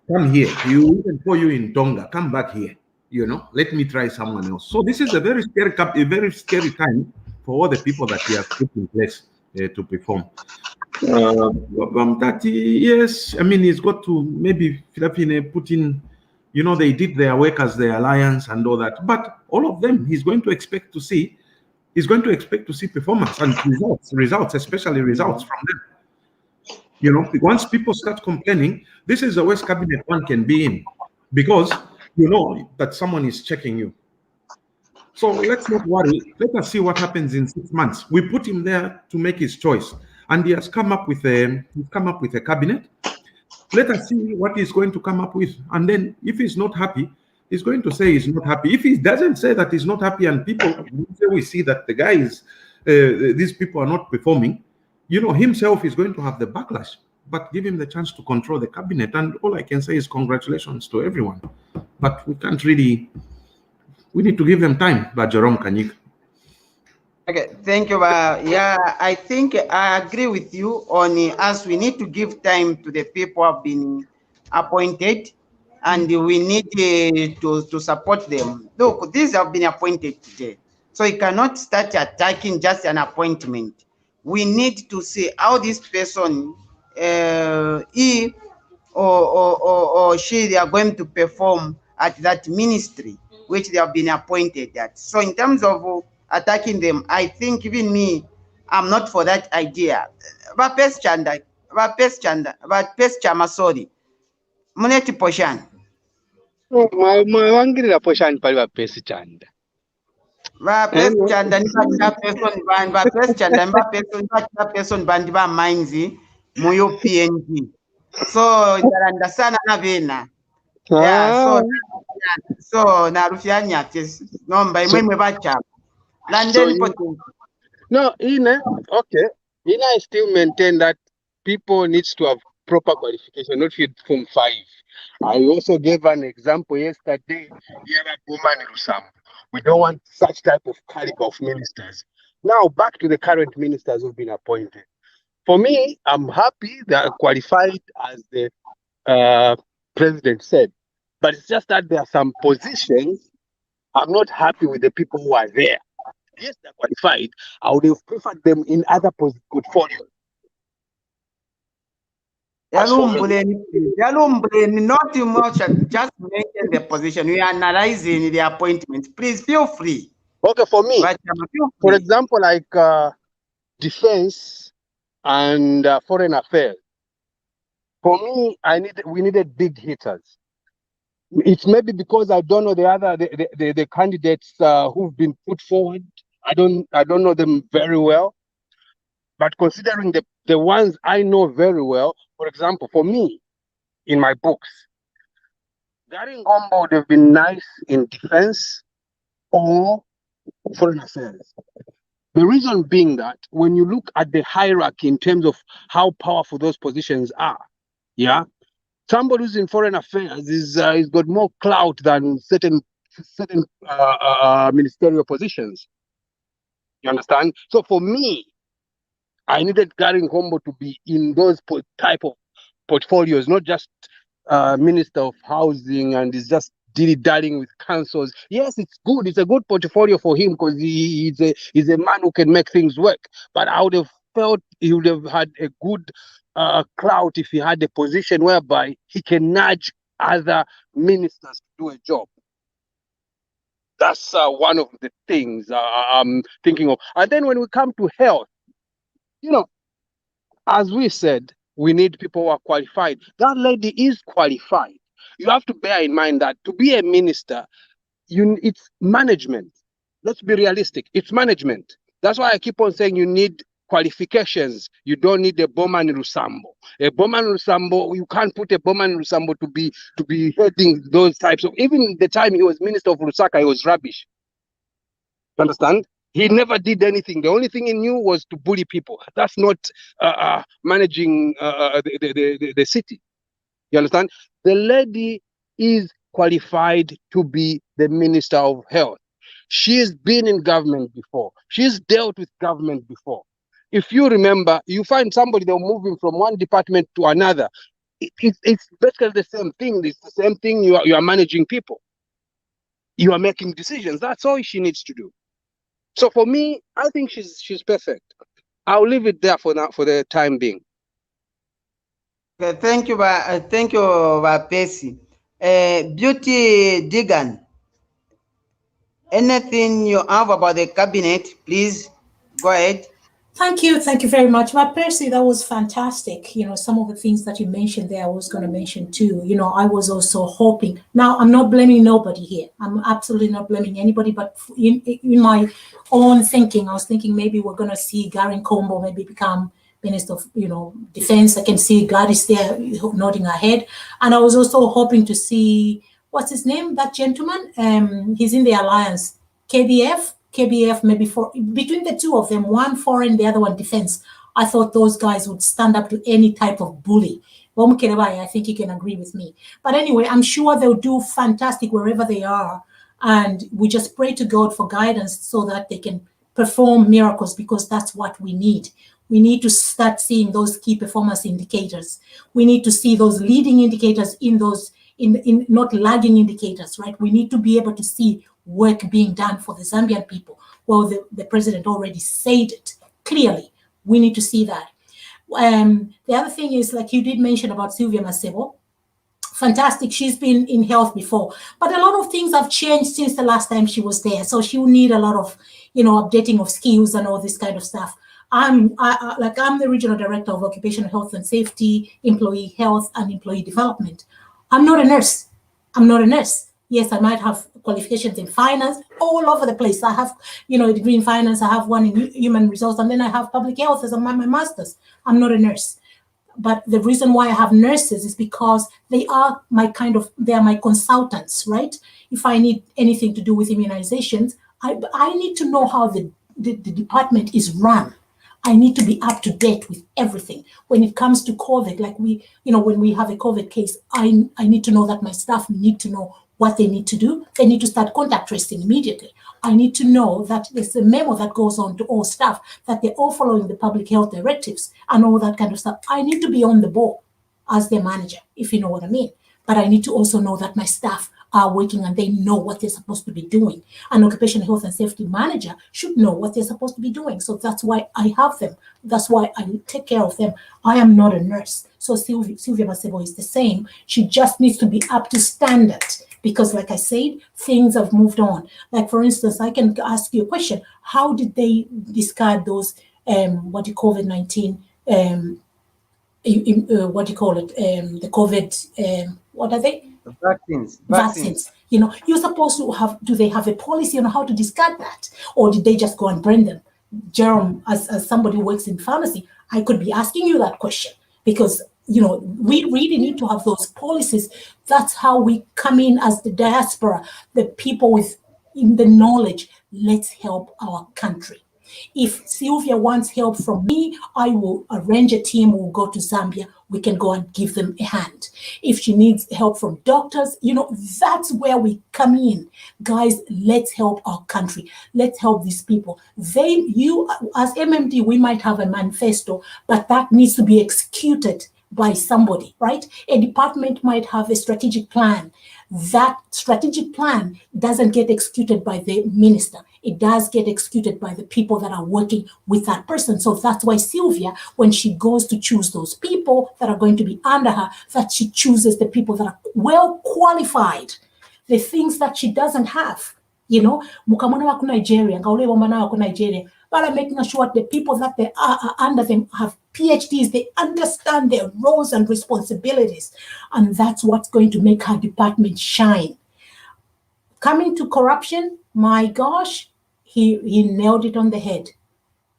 come here. You even for you in Tonga, come back here. You know, let me try someone else. So this is a very scary time for all the people that he has put in place to perform. Yes, I mean, he's got to maybe Philippine put in, you know, they did their work as the alliance and all that, but all of them, he's going to expect to see performance and results, especially results from them. You know, once people start complaining, this is the worst cabinet one can be in because you know that someone is checking you. So let's not worry. Let us see what happens in 6 months. We put him there to make his choice. And he has come up with a cabinet. Let us see what he's going to come up with. And then if he's not happy, he's going to say he's not happy. If he doesn't say that he's not happy and people we see that the guy is, these people are not performing, you know, himself is going to have the backlash. But give him the chance to control the cabinet. And all I can say is congratulations to everyone. But we can't really, we need to give them time, but Jerome Kanyik. Okay, thank you. Yeah, I think I agree with you on as we need to give time to the people who have been appointed, and we need to support them. Look, these have been appointed today, so you cannot start attacking just an appointment. We need to see how this person, he or she, they are going to perform at that ministry which they have been appointed at. So in terms of attacking them, I think even me, I'm not for that idea. But Pes Chama, sorry. Muneti Poshan. Mawangirira Poshan pali Pes Chanda. Pes Chanda ni person bandi ba mainzi muyo PNG. So ndarandasana na vena. Yeah, so na rufianya nomba imwe bacha. London no, okay. I still maintain that people needs to have proper qualification, not Form 5. I also gave an example yesterday. Here at woman Rusam. We don't want such type of caliber of ministers. Now, back to the current ministers who've been appointed. For me, I'm happy they are qualified, as the president said. But it's just that there are some positions I'm not happy with the people who are there. Yes, they're qualified. I would have preferred them in other portfolios. Yalumbuleni, not too much, just mention the position. We are analyzing the appointment. Please feel free. Okay, for me, for example, like defense and foreign affairs. For me, we needed big hitters. It's maybe because I don't know the candidates who've been put forward. I don't know them very well. But considering the ones I know very well, for example, for me, in my books, Gary Ngombo would have been nice in defense or foreign affairs. The reason being that when you look at the hierarchy in terms of how powerful those positions are, yeah, somebody who's in foreign affairs is got more clout than certain ministerial positions. You understand? So for me, I needed Gary Ngombo to be in those type of portfolios, not just Minister of Housing and is just dilly-dallying with councils. Yes, it's good. It's a good portfolio for him because he's a man who can make things work. But I would have felt he would have had a good clout if he had a position whereby he can nudge other ministers to do a job. That's one of the things I'm thinking of. And then when we come to health, you know, as we said, we need people who are qualified. That lady is qualified. You have to bear in mind that to be a minister, it's management. Let's be realistic. It's management. That's why I keep on saying you need qualifications. You don't need a Bowman Rusambo. A Bowman Rusambo, you can't put a Bowman Rusambo to be heading those types of. Even the time he was Minister of Lusaka, he was rubbish. You understand? He never did anything. The only thing he knew was to bully people. That's not managing the city. You understand? The lady is qualified to be the Minister of Health. She's been in government before. She's dealt with government before. If you remember, you find somebody they're moving from one department to another. It's basically the same thing. It's the same thing. You are managing people. You are making decisions. That's all she needs to do. So for me, I think she's perfect. I'll leave it there for now, for the time being. Okay, thank you, Bapesi. Beauty Digan, anything you have about the cabinet, please go ahead. Thank you very much. But Percy, that was fantastic. You know, some of the things that you mentioned there, I was going to mention too. You know, I was also hoping. Now, I'm not blaming nobody here. I'm absolutely not blaming anybody. But in my own thinking, I was thinking maybe we're going to see Gary Ngombo maybe become Minister of, Defense. I can see Gladys there nodding her head. And I was also hoping to see, what's his name, that gentleman? He's in the alliance, KBF, maybe between the two of them, one foreign, the other one defense. I thought those guys would stand up to any type of bully. I think you can agree with me. But anyway, I'm sure they'll do fantastic wherever they are. And we just pray to God for guidance so that they can perform miracles, because that's what we need. We need to start seeing those key performance indicators. We need to see those leading indicators in not lagging indicators, right? We need to be able to see work being done for the Zambian people. Well, the president already said it clearly. We need to see that. The other thing is, like you did mention about Sylvia Masebo, fantastic. She's been in health before, but a lot of things have changed since the last time she was there. So she will need a lot of, updating of skills and all this kind of stuff. I'm the regional director of occupational health and safety, employee health and employee development. I'm not a nurse. Yes, I might have qualifications in finance all over the place. I have, a degree in finance. I have one in human resource, and then I have public health as my master's. I'm not a nurse. But the reason why I have nurses is because they are my consultants, right? If I need anything to do with immunizations, I need to know how the department is run. I need to be up to date with everything. When it comes to COVID, like when we have a COVID case, I need to know that my staff need to know what they need to do. They need to start contact tracing immediately. I need to know that there's a memo that goes on to all staff, that they're all following the public health directives and all that kind of stuff. I need to be on the ball as their manager, if you know what I mean. But I need to also know that my staff are working and they know what they're supposed to be doing. An occupational health and safety manager should know what they're supposed to be doing. So that's why I have them. That's why I take care of them. I am not a nurse. So Sylvia Masebo is the same. She just needs to be up to standard because, like I said, things have moved on. Like, for instance, I can ask you a question. How did they discard those, COVID-19, what do you call it? The COVID, what are they? Vaccines. You know, you're supposed to have, do they have a policy on how to discard that? Or did they just go and burn them? Jerome, as somebody who works in pharmacy, I could be asking you that question because, you know, we really need to have those policies. That's how we come in as the diaspora, the people with the knowledge. Let's help our country. If Sylvia wants help from me, I will arrange a team, we'll go to Zambia, we can go and give them a hand. If she needs help from doctors, you know, that's where we come in. Guys, let's help our country. Let's help these people. You as MMD, we might have a manifesto, but that needs to be executed by somebody, right? A department might have a strategic plan. That strategic plan doesn't get executed by the minister. It does get executed by the people that are working with that person. So that's why Sylvia, when she goes to choose those people that are going to be under her, that she chooses the people that are well qualified, the things that she doesn't have. You know, Mukamwana wako Nigeria, Ngaule Wamana wako Nigeria, but making sure the people that they are under them have PhDs, they understand their roles and responsibilities, and that's what's going to make her department shine. Coming to corruption, my gosh, he nailed it on the head.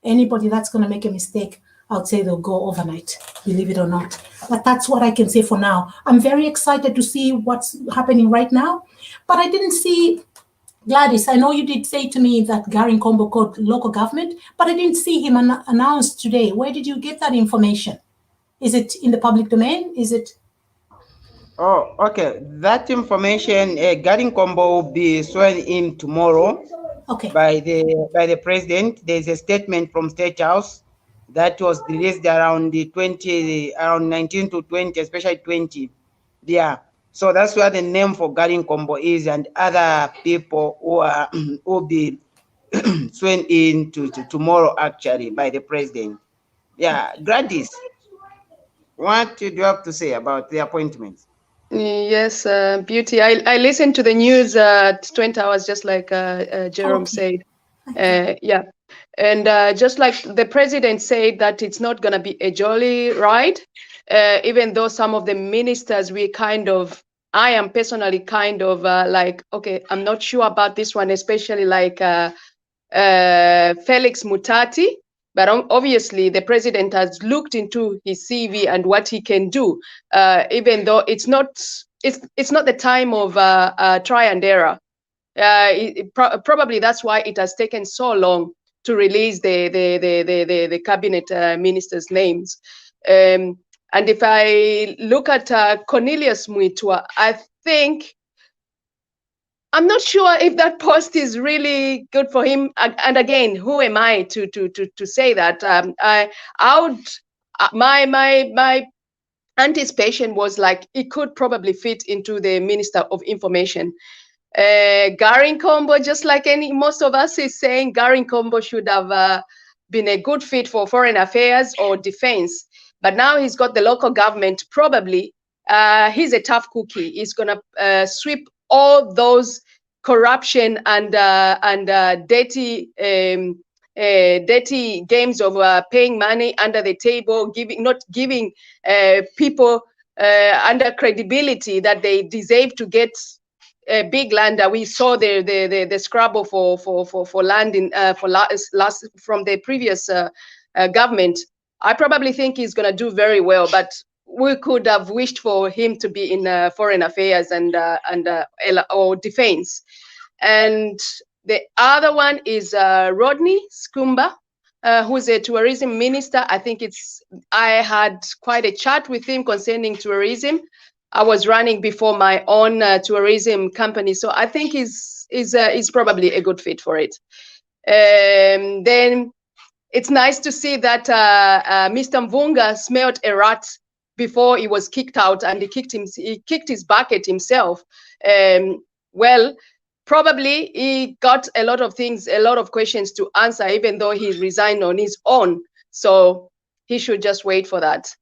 Anybody that's going to make a mistake, I'd say they'll go overnight, believe it or not. But that's what I can say for now. I'm very excited to see what's happening right now, but I didn't see Gladys. I know you did say to me that Gary Nkombo called local government, but I didn't see him announced today. Where did you get that information? Is it in the public domain? Is it? Oh, okay. That information, Gary Nkombo will be sworn in tomorrow. Okay. By the president. There's a statement from State House that was released around 19 to 20, especially 20. Yeah. So that's where the name for Gary Nkombo is, and other people who are will be sworn in to tomorrow actually by the president. Yeah, Gladys, what do you have to say about the appointments? Yes, Beauty. I listened to the news at 20 hours, just like Jerome said. Yeah. And just like the president said that it's not going to be a jolly ride, even though some of the ministers, I am personally kind of like, okay, I'm not sure about this one, especially like Felix Mutati. But obviously, the president has looked into his CV and what he can do, even though it's not the time of try and error. Probably that's why it has taken so long to release the cabinet ministers' names. And if I look at Cornelius Muitua, I think I'm not sure if that post is really good for him. And again, who am I to say that? My anticipation was like it could probably fit into the Minister of Information. Gary Nkombo, just like most of us is saying, Gary Nkombo should have been a good fit for Foreign Affairs or Defense. But now he's got the local government. Probably he's a tough cookie. He's gonna sweep all those corruption and dirty games of paying money under the table, not giving people under credibility that they deserve to get big land. We saw the scrabble for land in from the previous government. I probably think he's going to do very well, but we could have wished for him to be in Foreign Affairs or Defense. And the other one is Rodney Skumba, who's a tourism minister. I had quite a chat with him concerning tourism. I was running before my own tourism company, so I think is probably a good fit for it. Then it's nice to see that Mr. Mvunga smelled a rat before he was kicked out, and he kicked his bucket himself. Well, probably he got a lot of things, a lot of questions to answer, even though he resigned on his own. So he should just wait for that.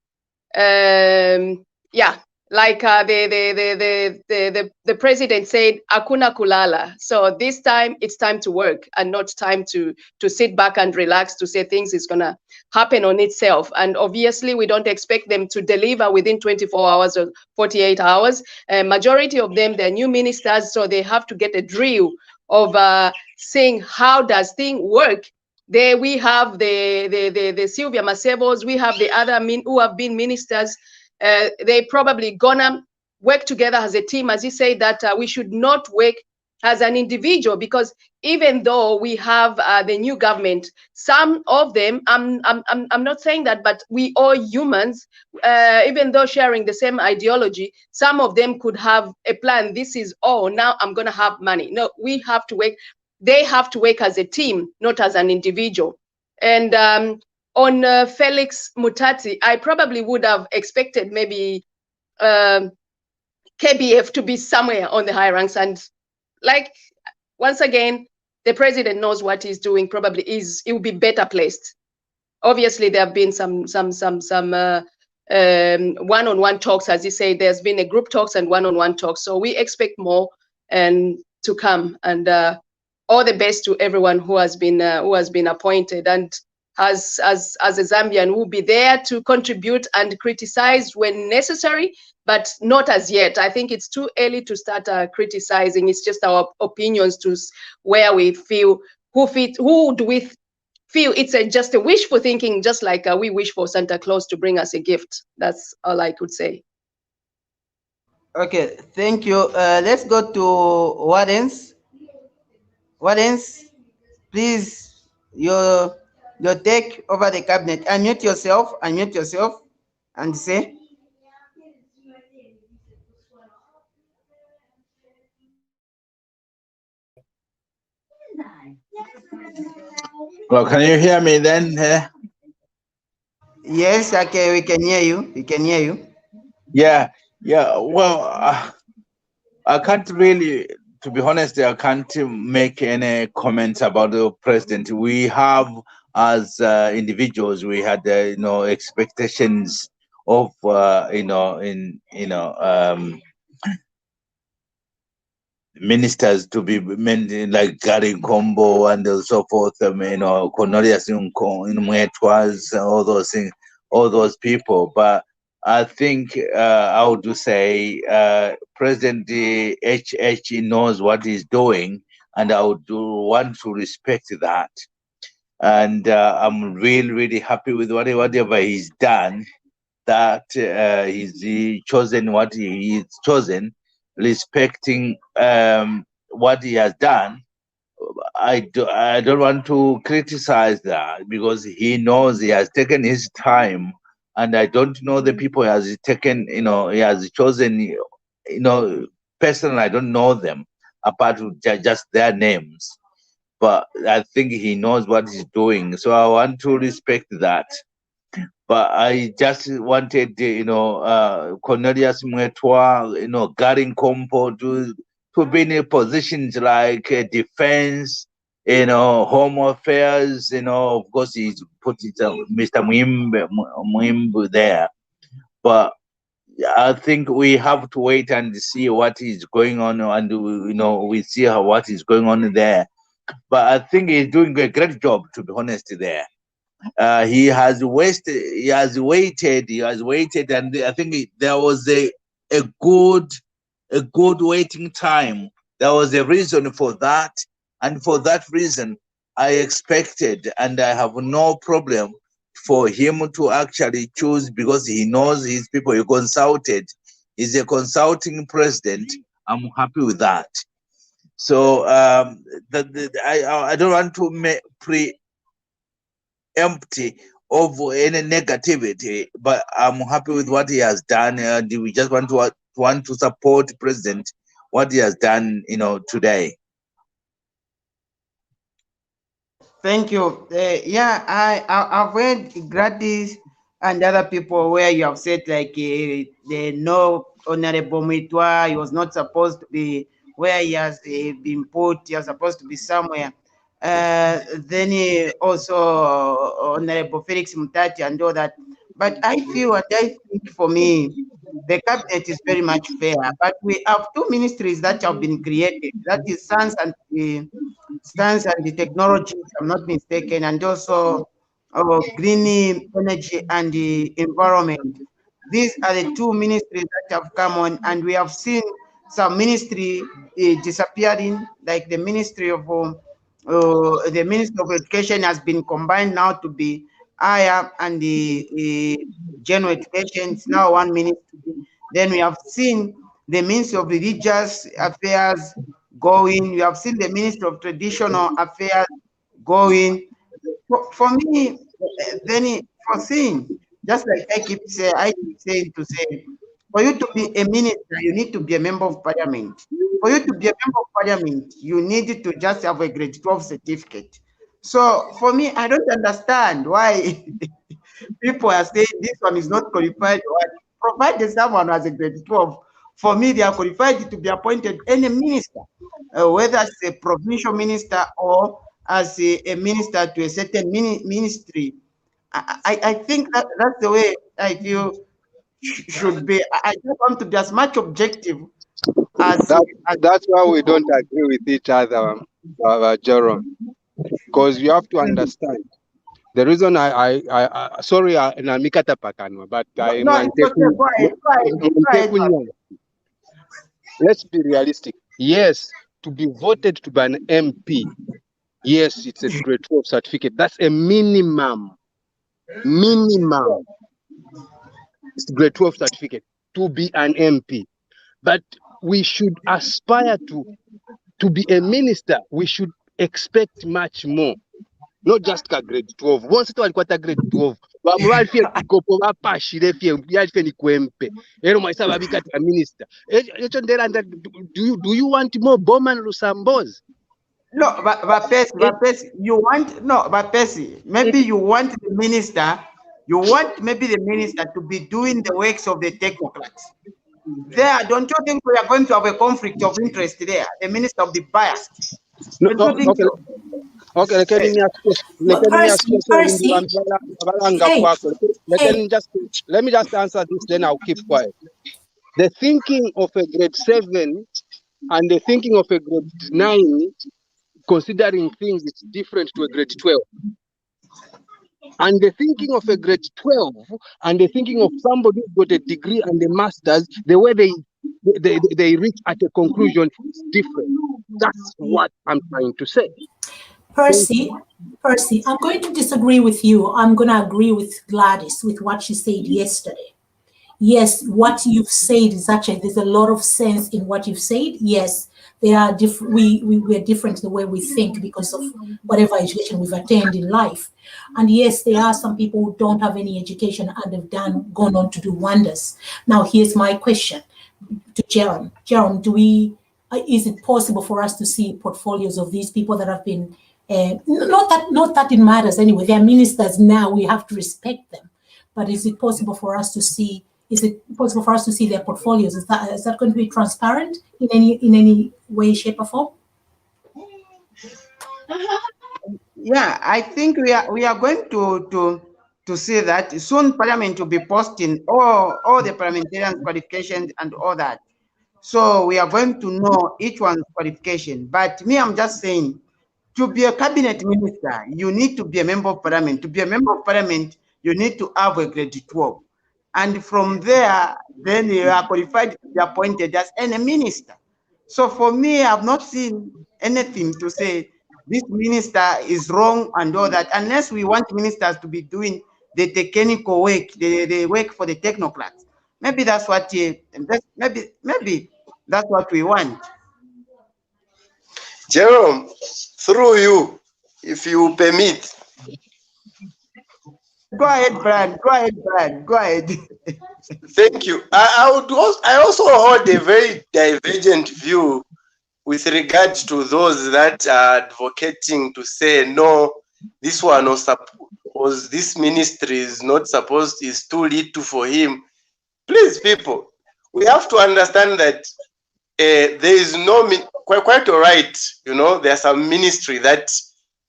Yeah, like the president said, "Hakuna kulala." So this time it's time to work and not time to sit back and relax to say things is gonna happen on itself. And obviously, we don't expect them to deliver within 24 hours or 48 hours. Majority of them, they're new ministers, so they have to get a drill of saying how does thing work. There we have the Sylvia Masebos, we have the other who have been ministers. They probably gonna work together as a team, as you say, that we should not work as an individual, because even though we have the new government, some of them, I'm not saying that, but we are humans, even though sharing the same ideology, some of them could have a plan. This is, oh, now I'm gonna have money. No, we have to work. They have to work as a team, not as an individual. And on Felix Mutati, I probably would have expected maybe KBF to be somewhere on the high ranks. And like, once again, the president knows what he's doing, probably he will be better placed. Obviously, there have been some one-on-one talks, as you say, there's been a group talks and one-on-one talks. So we expect more and to come, and all the best to everyone who has been appointed. And as a Zambian, will be there to contribute and criticize when necessary, but not as yet. I think it's too early to start criticizing. It's just our opinions to where we feel, who do we feel it's just a wishful thinking, just like we wish for Santa Claus to bring us a gift. That's all I could say. Okay, thank you. Let's go to Wardens. Wardens, please, your take over the cabinet. Unmute yourself, and say. Well, can you hear me then? Yes, okay, we can hear you. We can hear you. Yeah. Well, I can't really, to be honest, I can't make any comments about the president. We have, as individuals, we had expectations of ministers to be like Gary Combo and so forth, Cornelius Mwetwas, all those things, all those people. But I think I would say President HH knows what he's doing, and I would want to respect that. And I'm really, really happy with whatever he's done, that he's chosen what he's chosen, respecting what he has done. I don't want to criticize that, because he knows he has taken his time, and I don't know the people he has taken, he has chosen, personally, I don't know them apart from just their names, but I think he knows what he's doing. So I want to respect that. But I just wanted, Cornelius Mwetwa, Gary Compo to be in positions like defense, home affairs, of course he's put Mr. Mwimbu there. But I think we have to wait and see what is going on, and we see what is going on there. But I think he's doing a great job, to be honest, there. He has waited, and I think there was a good waiting time. There was a reason for that, and for that reason, I expected, and I have no problem for him to actually choose, because he knows his people. He consulted. He's a consulting president. I'm happy with that. So I don't want to empty of any negativity, but I'm happy with what he has done, and we just want want to support President, what he has done, today. Thank you. Yeah, I've heard Gladys and other people where you have said like the no Honorable Mitwa, he was not supposed to be where he has been put. He was supposed to be somewhere. Then also Honorable Felix Mutati and all that. But I feel and I think for me, the cabinet is very much fair. But we have two ministries that have been created. That is Science and the Technology, if I'm not mistaken, and also green energy and the environment. These are the two ministries that have come on, and we have seen some ministry disappearing, like the Ministry of Education has been combined now to be higher, and the general education is now one ministry. Then we have seen the Ministry of Religious Affairs going. We have seen the Ministry of Traditional Affairs going. For me, then for seeing, just like I keep saying, for you to be a minister, you need to be a member of parliament. For you to be a member of parliament, you need to just have a grade 12 certificate. So for me, I don't understand why people are saying this one is not qualified. Provided someone has a grade 12, for me, they are qualified to be appointed any minister, whether as a provincial minister or as a minister to a certain ministry. I think that's the way I feel should be. I just want to be as much objective as. That's why we don't agree with each other, Jerome, because you have to understand. The reason sorry, Namikata Pakanwa, but let's be realistic. Yes, to be voted to be an MP, yes, it's a grade 12 certificate. That's a minimum. It's grade 12 certificate to be an MP. But we should aspire to be a minister. We should expect much more. Not just grade 12. Once it was grade 12. Minister. Do you want more Bowman Lusambos? No, but Percy, you want but Percy, maybe you want the minister, to be doing the works of the technocrats. There, don't you think we are going to have a conflict of interest there? The minister will be biased. No, okay, let me just answer this, then I'll keep quiet. The thinking of a grade 7 and the thinking of a grade 9, considering things, it's different to a grade 12. And the thinking of a grade 12 and the thinking of somebody who got a degree and a master's, the way they reach at a conclusion is different. That's what I'm trying to say. Percy, I'm going to disagree with you. I'm going to agree with Gladys with what she said yesterday. Yes, what you've said is actually, there's a lot of sense in what you've said. Yes, they are different. We're different the way we think because of whatever education we've attained in life. And yes, there are some people who don't have any education and have gone on to do wonders. Now, here's my question to Jerome. Jerome, is it possible for us to see portfolios of these people that have been, not that it matters anyway, they're ministers now, we have to respect them. But is it possible for us to see their portfolios? Is that going to be transparent in any way, shape, or form? Yeah, I think we are going to see that soon. Parliament will be posting all the parliamentarians' qualifications and all that. So we are going to know each one's qualification. But me, I'm just saying, to be a cabinet minister, you need to be a member of parliament. To be a member of parliament, you need to have a grade 12. And from there, then you are qualified to be appointed as any minister. So for me, I've not seen anything to say this minister is wrong and all that, unless we want ministers to be doing the technical work, the work for the technocrats. Maybe that's what maybe that's what we want. Jerome, through you, if you permit, Go ahead, Brian. Go ahead, Brian. Go ahead. Thank you. I also hold a very divergent view with regard to those that are advocating to say no, this one was this ministry is not supposed, is too little for him. Please, people, we have to understand that there is no quite all right. You know, there's some ministry that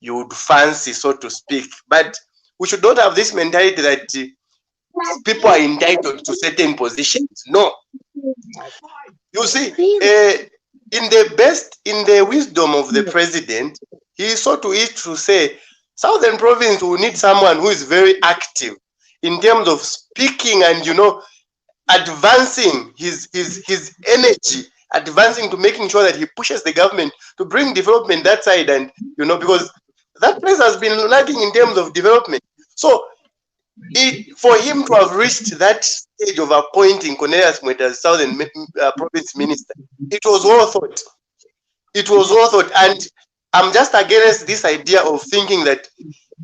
you would fancy, so to speak, but we should not have this mentality that people are entitled to certain positions. No, you see, in the wisdom of the president, he sought to it to say Southern Province will need someone who is very active in terms of speaking and, you know, advancing his energy, advancing to making sure that he pushes the government to bring development that side, and, you know, because that place has been lagging in terms of development. So for him to have reached that stage of appointing Cornelius Mweta as Southern Province Minister, it was well thought. It was well thought, and I'm just against this idea of thinking that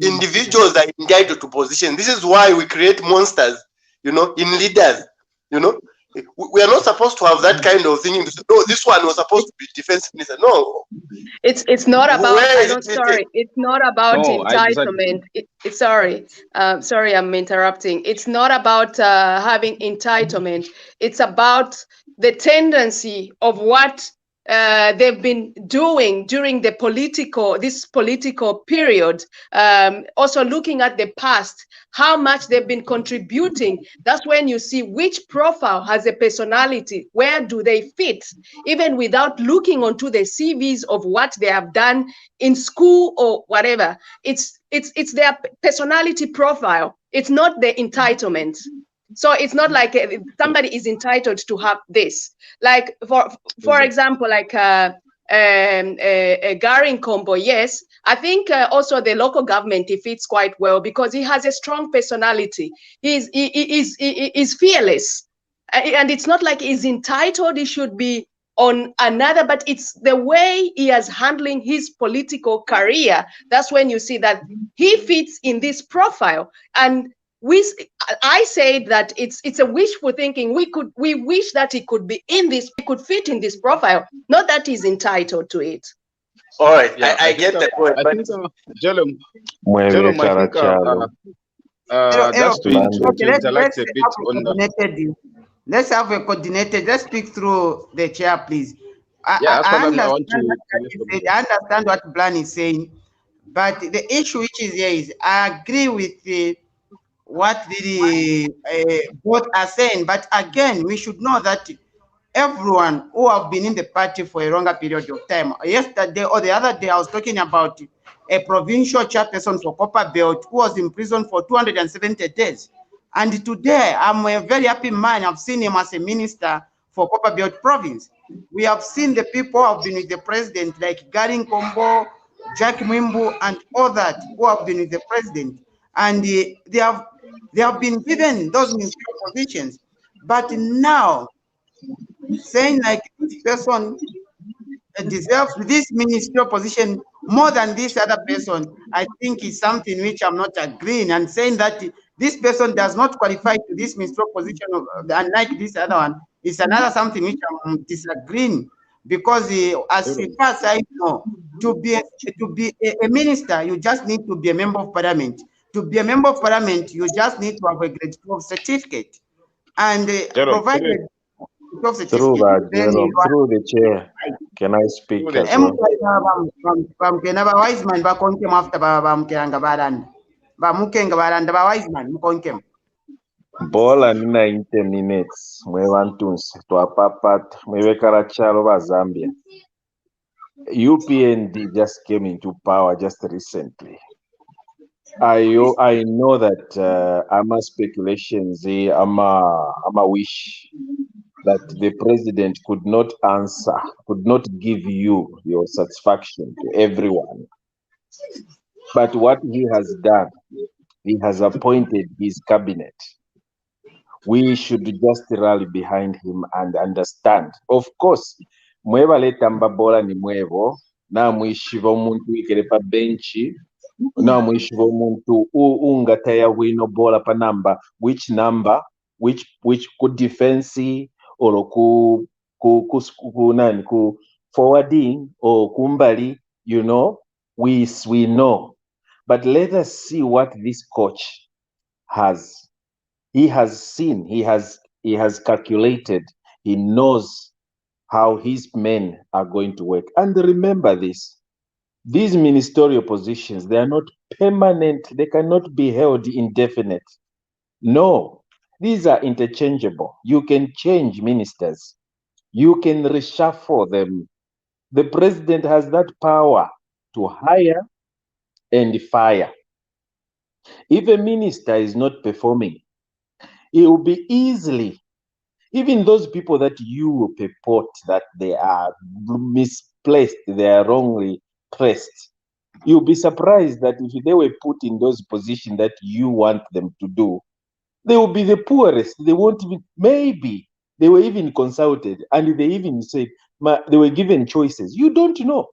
individuals are entitled to position. This is why we create monsters, you know, in leaders. You know, we are not supposed to have that kind of thinking. No, this one was supposed to be defense minister. No, it's not about. Sorry, it's not about No, entitlement. Sorry, I'm interrupting. It's not about having entitlement. It's about the tendency of what they've been doing during this political period. Also looking at the past, how much they've been contributing. That's when you see which profile has a personality, where do they fit, even without looking onto the CVs of what they have done in school or whatever. It's their personality profile. It's not the entitlement. So it's not like somebody is entitled to have this. Like for example, like Gary Combo, yes, I think also the local government, he fits quite well because he has a strong personality. He is fearless, and it's not like he's entitled. He should be on another, but it's the way he is handling his political career. That's when you see that he fits in this profile. And I said that it's a wishful thinking. We wish that he could be in this, he could fit in this profile, not that he's entitled to it. All right, yeah, I get the point. I think, Jelum, just to interact a bit on that. Let's have a coordinated. Let's speak through the chair, please. Yeah, I understand what Blan is saying, but the issue which is here is I agree with what both are saying, but again, we should know that everyone who have been in the party for a longer period of time. Yesterday or the other day, I was talking about a provincial chairperson for Copper Belt who was in prison for 270 days. And today, I'm a very happy man. I've seen him as a minister for Copper Belt province. We have seen the people who have been with the president, like Gary Combo, Jack Mwimbu, and others who have been with the president. And they have been given those ministerial positions. But now, saying like this person deserves this ministerial position more than this other person, I think is something which I'm not agreeing, and saying that this person does not qualify to this ministerial position, unlike this other one, is another something which I'm disagreeing, because as far as I know, to be a minister, you just need to be a member of parliament. To be a member of parliament, you just need to have a grade 12 certificate, and provided through the chair. Can I speak as well? Bola nina 90 minutes mwevantunsi twapapata mwevekala chalo va Zambia. UPND just came into power just recently. I know that ama speculations, ama wish that the president could not answer, could not give you your satisfaction to everyone. But what he has done, he has appointed his cabinet. We should just rally behind him and understand. Of course, mweva leta mbabola ni mwevo, na mwishiva umuntu wikele pa benchi, namwishyura omuntu ungataya wino bola pa number which ku defense or ku nani ku forwarding or kumbali, you know, we know, but let us see what this coach has. He has seen, he has calculated, he knows how his men are going to work. And remember this, these ministerial positions, they are not permanent, they cannot be held indefinite. No, these are interchangeable. You can change ministers, you can reshuffle them. The president has that power to hire and fire. If a minister is not performing, it will be easily, even those people that you purport that they are misplaced, they are wrongly placed, you'll be surprised that if they were put in those positions that you want them to do, they will be the poorest. They won't even, maybe they were even consulted and they even said, they were given choices. You don't know.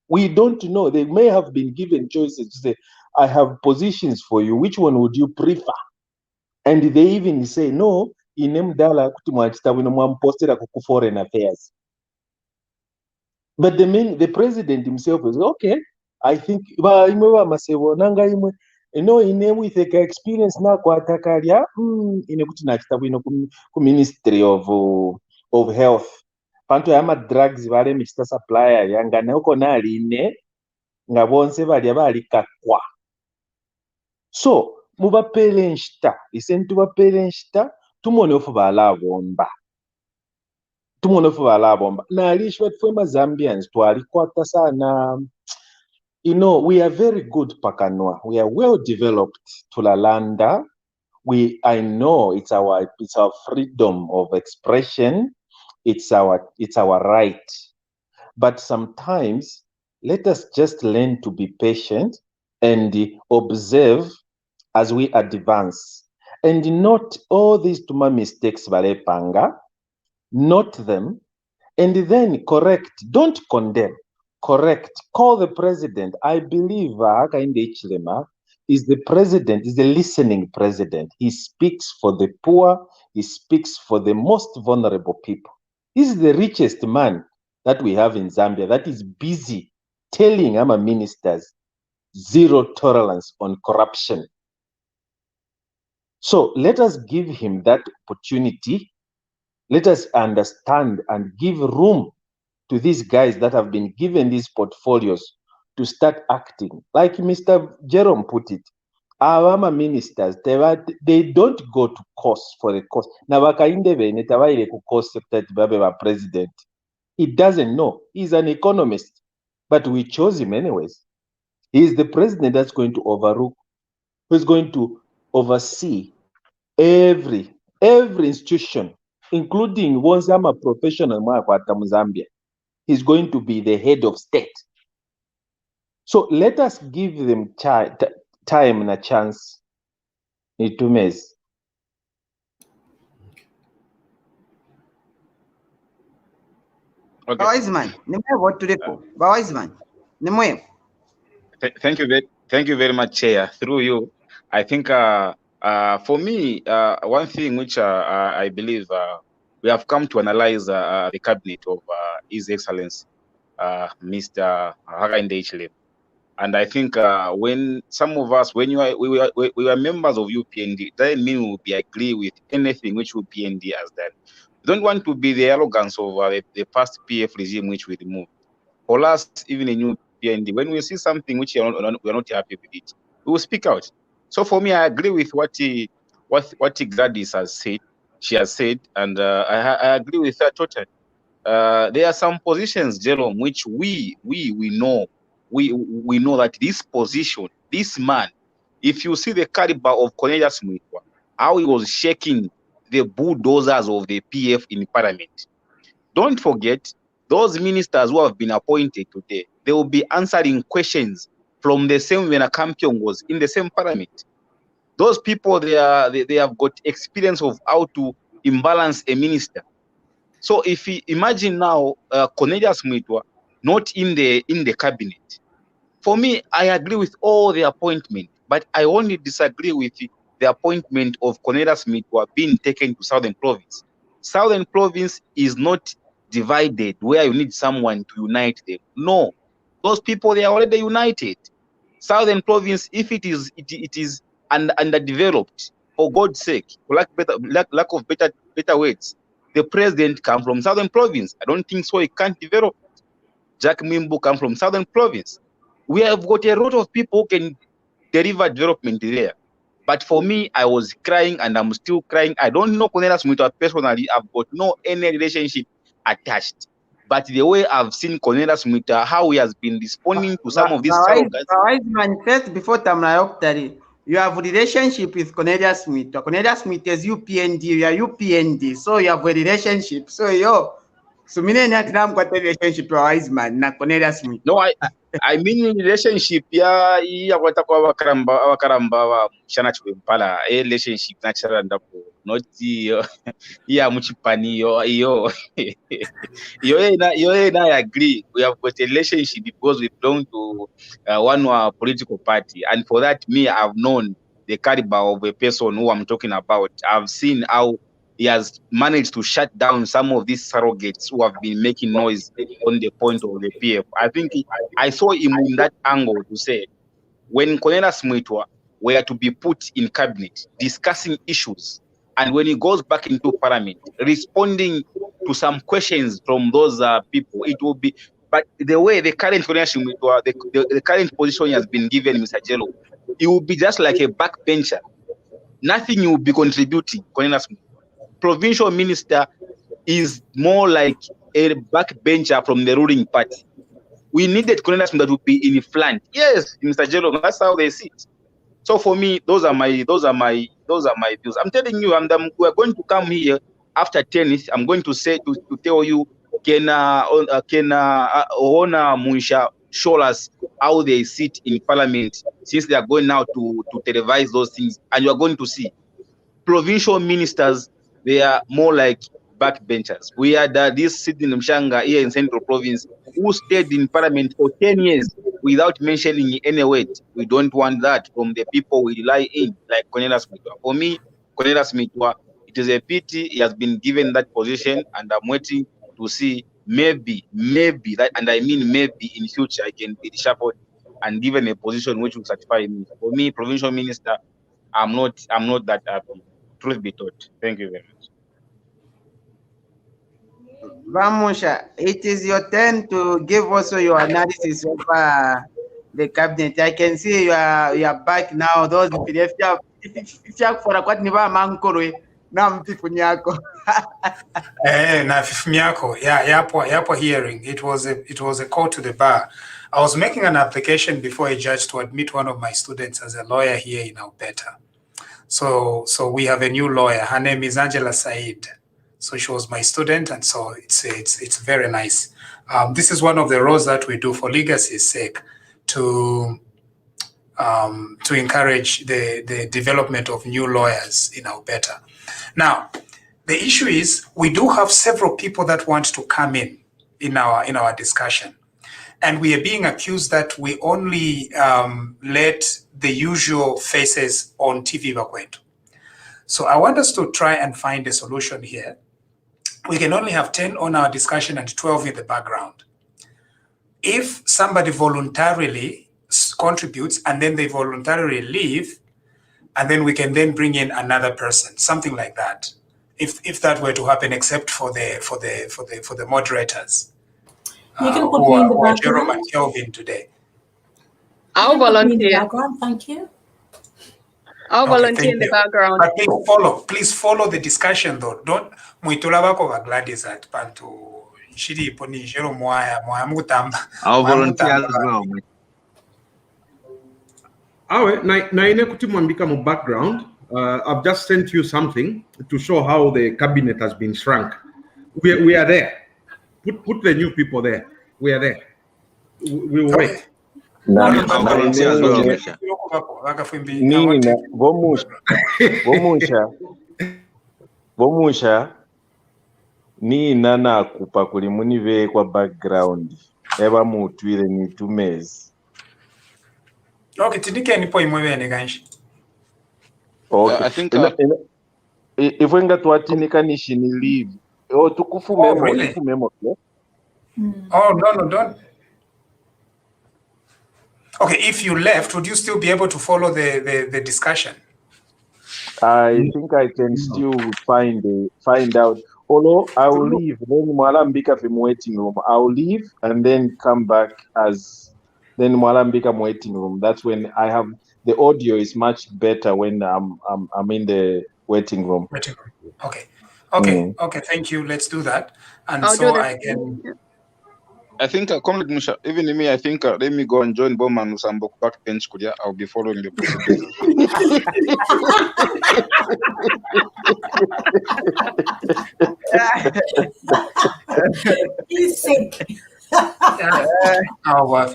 We don't know. They may have been given choices to say, I have positions for you. Which one would you prefer? And they even say, no, inemdala kuti mwachita wino mwampostera kuku foreign affairs. But the president himself is okay. I think imwe masevo nanga imwe no ine with experience na kwa takalia ine kuti nachita wino ku ministry of health. Panto yama drugs vale michita supplier yanga neuko nali ine nga bonse bali kakwa. So mubapele nshita isentu bapele nshita tumone ofu balabomba na alishwa tufema Zambians twalikwata sana. You know, we are very good pakanwa, we are well developed tulalanda. I know it's our freedom of expression, it's our right, but sometimes let us just learn to be patient and observe as we advance, and not all these tuma mistakes valepanga, note them, and then correct. Don't condemn, correct. Call the president. I believe Hakainde Hichilema is the president, is the listening president. He speaks for the poor, he speaks for the most vulnerable people. He's the richest man that we have in Zambia that is busy telling our ministers zero tolerance on corruption. So let us give him that opportunity. Let us understand and give room to these guys that have been given these portfolios to start acting. Like Mr. Jerome put it, our ministers, they don't go to course for the course. Now, president, he doesn't know. He's an economist, but we chose him anyways. He's the president that's going to overrule, who's going to oversee every institution, including once I'm a professional Zambia. He's going to be the head of state. So let us give them time and a chance. Itumes. Okay. Bawaizman, what to do? Bawaizman, thank you very much, Chair. Through you, I think for me, one thing which I believe we have come to analyze the cabinet of His Excellency Mr. Hakainde Hichilema. And I think when some of us, when we were members of UPND, that mean we will agree with anything which UPND has done. We don't want to be the arrogance of the past PF regime which we removed. For us, even in UPND, when we see something which we are not happy with it, we will speak out. So for me, I agree with what Gladys has said. She has said, and I agree with her totally. There are some positions, Jerome, which we know. We know that this position, this man, if you see the caliber of Cornelius Mwikwa, how he was shaking the bulldozers of the PF in Parliament. Don't forget, those ministers who have been appointed today, they will be answering questions from the same when a Kampion was in the same Parliament. Those people, they have got experience of how to imbalance a minister. So if we imagine now Cornelius Mwikwa not in the cabinet, for me, I agree with all the appointment, but I only disagree with the appointment of Cornelius Smith who are being taken to Southern Province. Southern Province is not divided where you need someone to unite them. No, those people, they are already united. Southern Province, if it is underdeveloped, for God's sake, for lack of better words, the president come from Southern Province. I don't think so. He can't develop. Jack Mimbu come from Southern Province. We have got a lot of people who can deliver development there. But for me, I was crying and I'm still crying. I don't know Cornelius Mwita personally. I've got no any relationship attached. But the way I've seen Cornelius Mwita, how he has been responding to some of these wise man, first before Tamra, you have a relationship with Cornelius Smith. Cornelius Smith is UPND, you are UPND, so you have a relationship. So mine got a relationship with wise man, not Cornelius Smith. No, I mean relationship ya watakuwa wakaramba wa mshana Chwempala, relationship natural ndapo not ya mchipani yo I agree. We have got a relationship because we belong to one political party, and for that, me, I've known the caliber of a person who I'm talking about. I've seen how he has managed to shut down some of these surrogates who have been making noise on the point of the PF. I think I saw him in that angle to say, when Cornelius Mwita were to be put in cabinet, discussing issues, and when he goes back into parliament, responding to some questions from those people, it will be, but the way the current Cornelius Mwita, the current position he has been given, Mr. Jello, it will be just like a backbencher. Nothing will be contributing, Cornelius Mwita. Provincial minister is more like a backbencher from the ruling party. We needed Cornelius that would be in front. Yes, Mr. Jello, that's how they see it. So for me, those are my views. I'm telling you, we're going to come here after tennis. I'm going to say to tell you, can Ona Muisha show us how they sit in parliament, since they are going now to televise those things, and you are going to see provincial ministers. They are more like backbenchers. We had this Sydney Mshanga here in Central Province who stayed in parliament for 10 years without mentioning any word. We don't want that from the people we rely in, like Cornelius Mwita. For me, Cornelius Mwita, it is a pity he has been given that position, and I'm waiting to see maybe that, and I mean maybe in future I can be reshuffled and given a position which will satisfy me. For me, provincial minister, I'm not that happy. Truth be told. Thank you very much. Vamusha, it is your turn to give also your analysis of the cabinet. I can see you are back now. Those if you for what niva mankoro na mpifu nyako. Na fifmiako, yapo hearing. It was a call to the bar. I was making an application before a judge to admit one of my students as a lawyer here in Alberta. So we have a new lawyer. Her name is Angela Said. So she was my student, and so it's very nice. This is one of the roles that we do for legacy's sake to encourage the development of new lawyers in Alberta. Now, the issue is we do have several people that want to come in our discussion, and we are being accused that we only let the usual faces on TV bakwetu. So I want us to try and find a solution here. We can only have 10 on our discussion and 12 in the background. If somebody voluntarily contributes and then they voluntarily leave, and then we can then bring in another person, something like that. If that were to happen, except for the moderators, you can put me in the background. Jerome and Kelvin today. I'll volunteer. Thank you. I'll volunteer in the background. But please follow the discussion though. Don't muitula bako ba Gladys at pantu shiri poni jero moya mutamba. I'll volunteer as well. Naine kuti mwambika mu background. I've just sent you something to show how the cabinet has been shrunk. We are there. Put the new people there. We are there. We will wait. Vomusha nina nakupa kuli munive kwa background eva mutwire ni tumezi Okay, tidike nipo imwebene kanshi. Okay. I think If we got what in the leave, oh, tukufu memo, really? tukufu memo. Yeah? Oh, no, don't. Okay, if you left, would you still be able to follow the discussion? I think I can still find out. Although I will leave, then Mwalambika from waiting room. I'll leave and then come back as then Mwalambika waiting room. That's when I have the audio is much better when I'm in the waiting room. Waiting room. Okay. Okay. Thank you. Let's do that. And I'll so do that. I can. I think Comrade Musha, even me, I think let me go and join Bowman Usambo backbench. I'll be following the procedures. He's sick. Oh, well.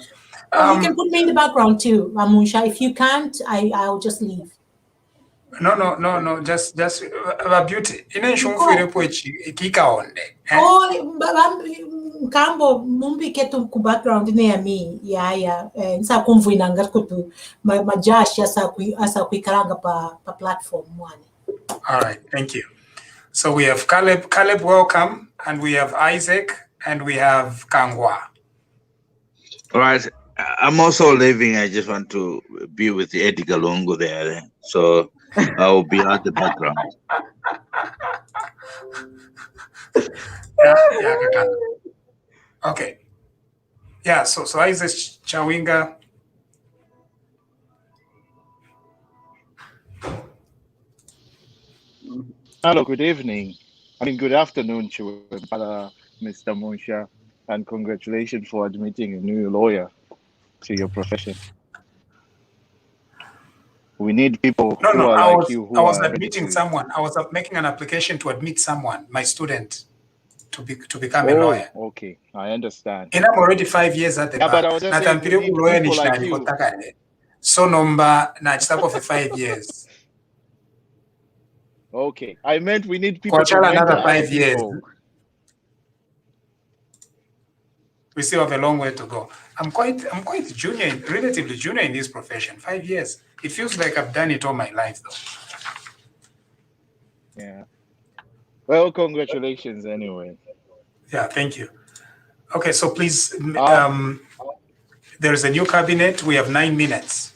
You can put me in the background too, Amusha. If you can't, I'll just leave. No. Just beauty. Kambo mumbi ketu ku background ne mi ya nsa kumvuina ngatukutu majash asa kuikaranga pa platform one. All right, thank you. So we have Caleb, welcome, and we have Isaac, and we have Kangwa. All right. I'm also leaving. I just want to be with Eddie Galongo there. So I will be at the background. Yeah. Okay. Yeah, so Isaac Chawinga. Hello, good evening. Good afternoon to Mr. Munsha, and congratulations for admitting a new lawyer to your profession. We need people who are like you. I was admitting someone. I was making an application to admit someone, my student, to become a lawyer. Okay, I understand. And I'm already 5 years at the bar. But I was just saying, we need people like you. So number na for 5 years. Okay, I meant we need people to another 5 years. People. We still have a long way to go. I'm quite junior, relatively junior in this profession. 5 years. It feels like I've done it all my life, though. Yeah. Well, congratulations anyway. Yeah, thank you. Okay, so please, there is a new cabinet. We have 9 minutes.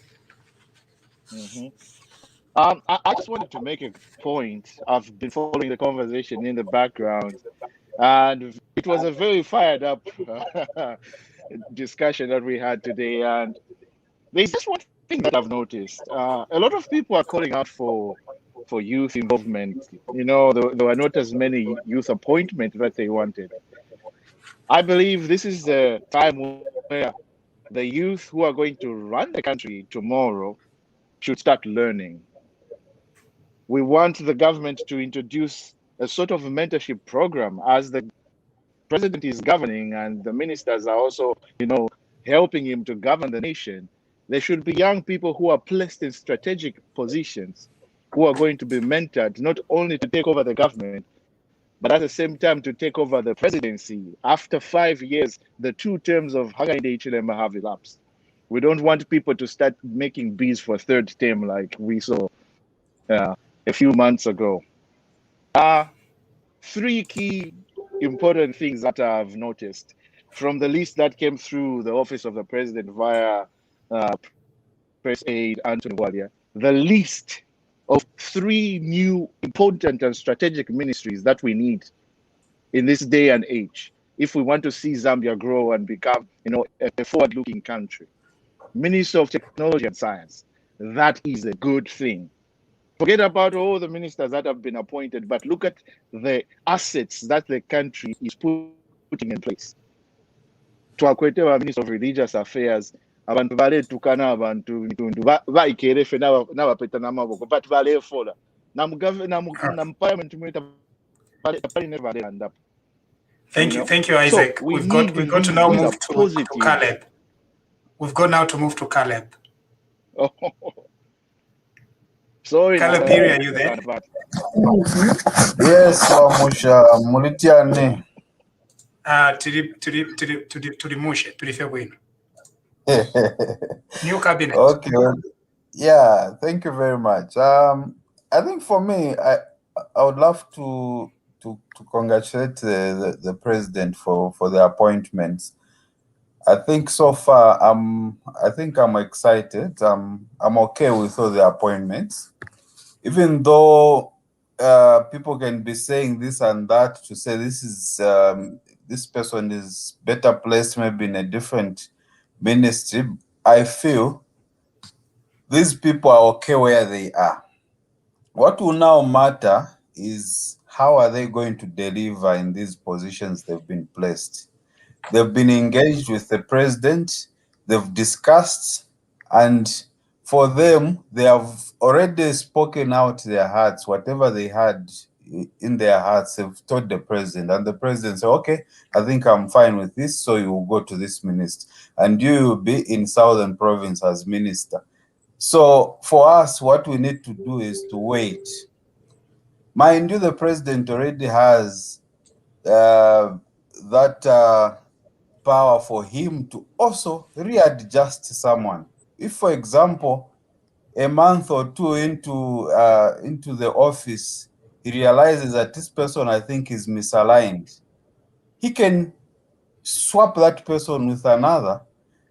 I just wanted to make a point. I've been following the conversation in the background, and it was a very fired up discussion that we had today. And there's just one thing that I've noticed. A lot of people are calling out for youth involvement. You know, there were not as many youth appointments that they wanted. I believe this is the time where the youth who are going to run the country tomorrow should start learning. We want the government to introduce a sort of mentorship program as the president is governing and the ministers are also, helping him to govern the nation. There should be young people who are placed in strategic positions who are going to be mentored not only to take over the government, but at the same time to take over the presidency. After 5 years, the 2 terms of Hakainde Hichilema have elapsed. We don't want people to start making bids for 3rd term like we saw a few months ago. 3 key important things that I've noticed from the list that came through the office of the president via press aide Anthony Walia. The list of 3 new important and strategic ministries that we need in this day and age if we want to see Zambia grow and become, a forward-looking country. Minister of Technology and Science, that is a good thing. Forget about all the ministers that have been appointed, but look at the assets that the country is putting in place. Twakwetewa Minister of Religious Affairs, abantu baletukana abantu mitundu baikere fe n'abapeta n'amaboko but balefola na parliament mweta bali never end up. Thank you, Isaac. So we've got to now move to Caleb. We've got now to move to Caleb. Oh. Sorry, Caleb, are you there? Yes, Musha, Mulitiane. To the Musha, to the February. New cabinet. Okay. Well, yeah. Thank you very much. I think for me, I would love to congratulate the president for the appointments. I think so far I think I'm excited. I'm okay with all the appointments, even though people can be saying this and that to say this person is better placed maybe in a different ministry. I feel these people are okay where they are. What will now matter is how are they going to deliver in these positions they've been placed. They've been engaged with the president, they've discussed, and for them, they have already spoken out their hearts, whatever they had in their hearts, they've told the president, and the president said, okay, I think I'm fine with this, so you will go to this minister, and you will be in Southern Province as minister. So for us, what we need to do is to wait. Mind you, the president already has that power for him to also readjust someone. If, for example, a month or two into the office, he realizes that this person, I think, is misaligned, he can swap that person with another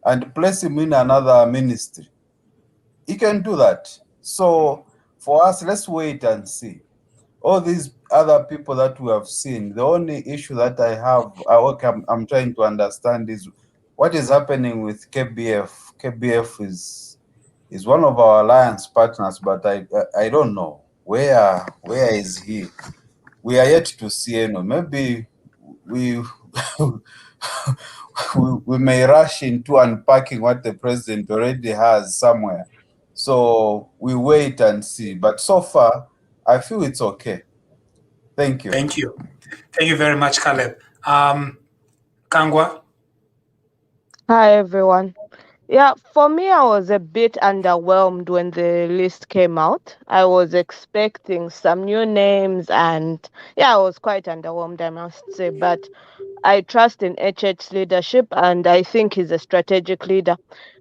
and place him in another ministry. He can do that. So for us, let's wait and see. All these other people that we have seen, the only issue that I have, I'm trying to understand is what is happening with KBF. KBF is one of our alliance partners, but I don't know where is he. We are yet to see any. Maybe we we may rush into unpacking what the president already has somewhere. So we wait and see. But so far, I feel it's okay. Thank you. Thank you. Thank you very much, Caleb. Kangwa? Hi, everyone. Yeah, for me, I was a bit underwhelmed when the list came out. I was expecting some new names, and yeah, I was quite underwhelmed, I must say. But I trust in HH's leadership, and I think he's a strategic leader.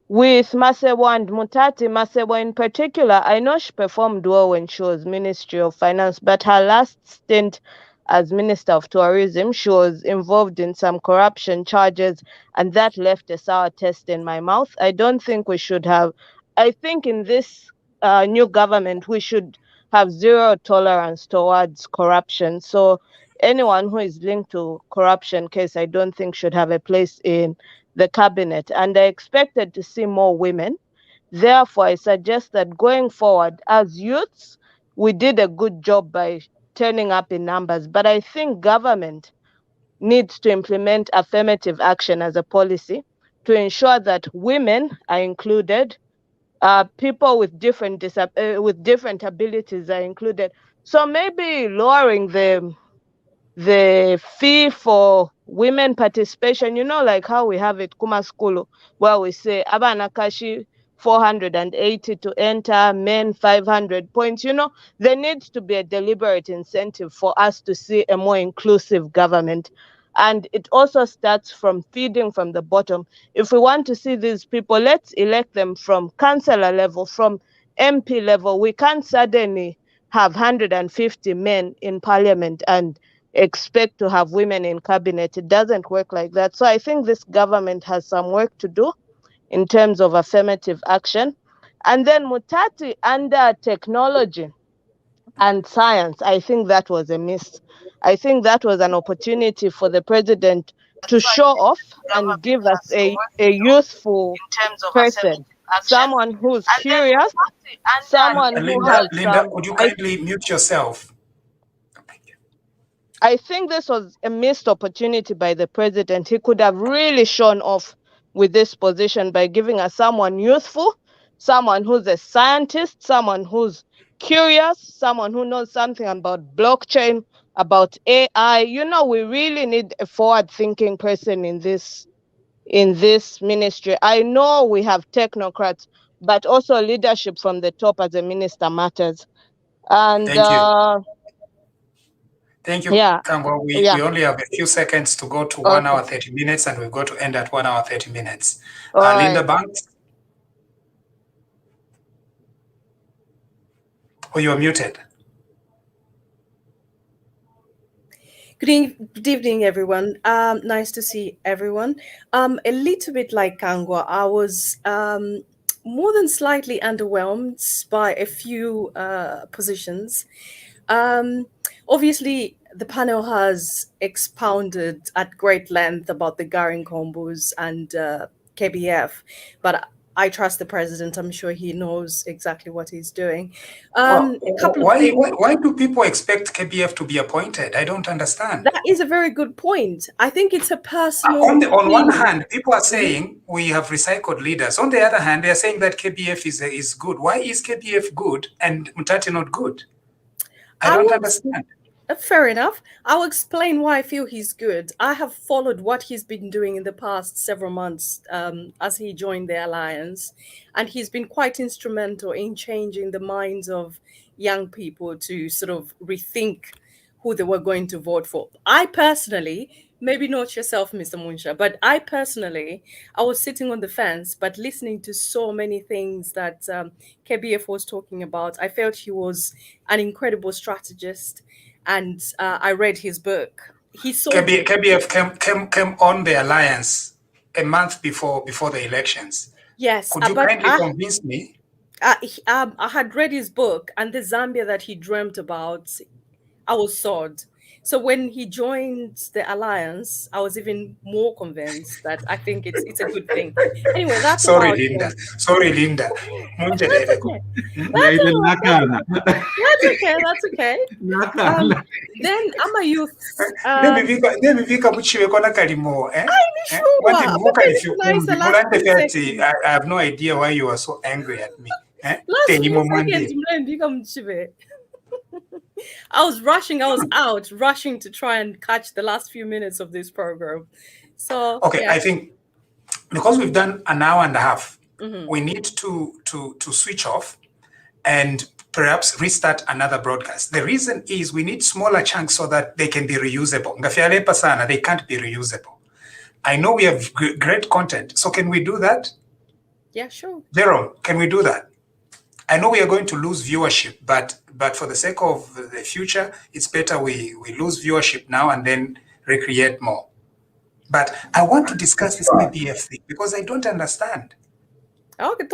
With Masebo and Mutati, Masebo in particular, I know she performed well when she was Ministry of Finance, but her last stint as Minister of Tourism, she was involved in some corruption charges, and that left a sour taste in my mouth. I don't think we should have, I think in this new government, we should have zero tolerance towards corruption. So anyone who is linked to corruption case, I don't think should have a place in the cabinet. And I expected to see more women. Therefore, I suggest that going forward, as youths, we did a good job by turning up in numbers. But I think government needs to implement affirmative action as a policy to ensure that women are included, people with different abilities are included. So maybe lowering the fee for women participation, like how we have it Kumaskulu, where we say abana kashi 480 to enter, men 500 points. There needs to be a deliberate incentive for us to see a more inclusive government. And it also starts from feeding from the bottom. If we want to see these people, let's elect them from councillor level, from MP level. We can't suddenly have 150 men in parliament and expect to have women in cabinet. It doesn't work like that. So I think this government has some work to do in terms of affirmative action. And then Mutati under technology and science, I think that was a miss. I think that was an opportunity for the president to show off and give us a youthful person, someone who's curious, someone who has Linda, would you kindly mute yourself? I think this was a missed opportunity by the president. He could have really shown off with this position by giving us someone youthful, someone who's a scientist, someone who's curious, someone who knows something about blockchain, about AI. We really need a forward-thinking person in this ministry. I know we have technocrats, but also leadership from the top as a minister matters. And thank you. Thank you, Yeah. Kangwa. We Yeah. only have a few seconds to go to 1 hour 30 minutes, and we've got to end at 1 hour 30 minutes. All Linda right. Banks? Oh, you are muted. Good evening, everyone. Nice to see everyone. A little bit like Kangwa, I was more than slightly underwhelmed by a few positions. Obviously, the panel has expounded at great length about the Garing combos and KBF, but I trust the president. I'm sure he knows exactly what he's doing. Well, A couple of things. why do people expect KBF to be appointed? I don't understand. That is a very good point. I think it's a personal. On one hand, people are Mhm. saying we have recycled leaders. On the other hand, they are saying that KBF is good. Why is KBF good and Mutati not good? I don't understand. Fair enough. I'll explain why I feel he's good. I have followed what he's been doing in the past several months as he joined the alliance, and he's been quite instrumental in changing the minds of young people to sort of rethink who they were going to vote for. I personally, maybe not yourself, Mr. Munsha, but I personally, I was sitting on the fence, but listening to so many things that KBF was talking about, I felt he was an incredible strategist. And I read his book. He sold KBF came on the alliance a month before the elections. Yes, Could you kindly convince me? I had read his book, and the Zambia that he dreamt about, I was sold. So when he joined the alliance, I was even more convinced that I think it's a good thing. Anyway, that's Sorry, about Linda. him. Sorry, Linda. That's okay. That's okay. That's okay. Then I'm a youth. I have no idea why you are so angry at me. Last few seconds, I was rushing. I was out rushing to try and catch the last few minutes of this program. So okay, yeah. I think because we've done an hour and a half, we need to switch off and perhaps restart another broadcast. The reason is we need smaller chunks so that they can be reusable. They can't be reusable. I know we have great content, so can we do that? Yeah, sure. Jerome, can we do that? I know we are going to lose viewership, but for the sake of the future, it's better we lose viewership now and then recreate more. But I want to discuss this KBF thing because I don't understand. Okay,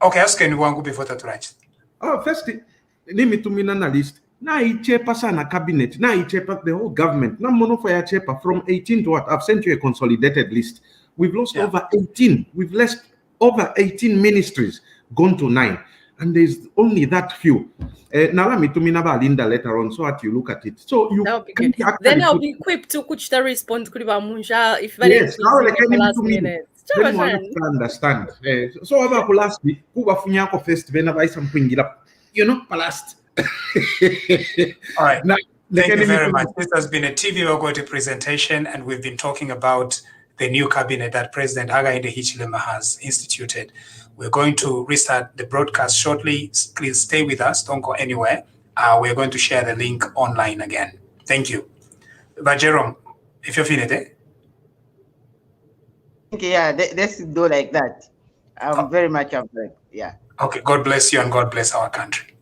okay, ask anyone before that. Oh, first, let me to me analyst. Na ichepa sana cabinet, na ichepa the whole government. Na monofaya chepa from 18 to what? I've sent you a consolidated list. We've lost over 18. We've lost over 18 ministries, gone to 9. And there's only that few. Now let me to Minaba Linda later on so that you look at it. So you can then I'll be equipped to kuch the response to Munja if yes, now like last minute. Understand. So about last week, Kuba Funyako first whenever I something up. You know, last. All right. Now, thank you very much. This has been a TV Ogoti presentation, and we've been talking about the new cabinet that President Hakainde Hichilema has instituted. We're going to restart the broadcast shortly. Please stay with us. Don't go anywhere. We're going to share the link online again. Thank you. But Jerome, if you're finished, yeah, let's do like that. I'm very much afraid. Yeah. Okay. God bless you and God bless our country.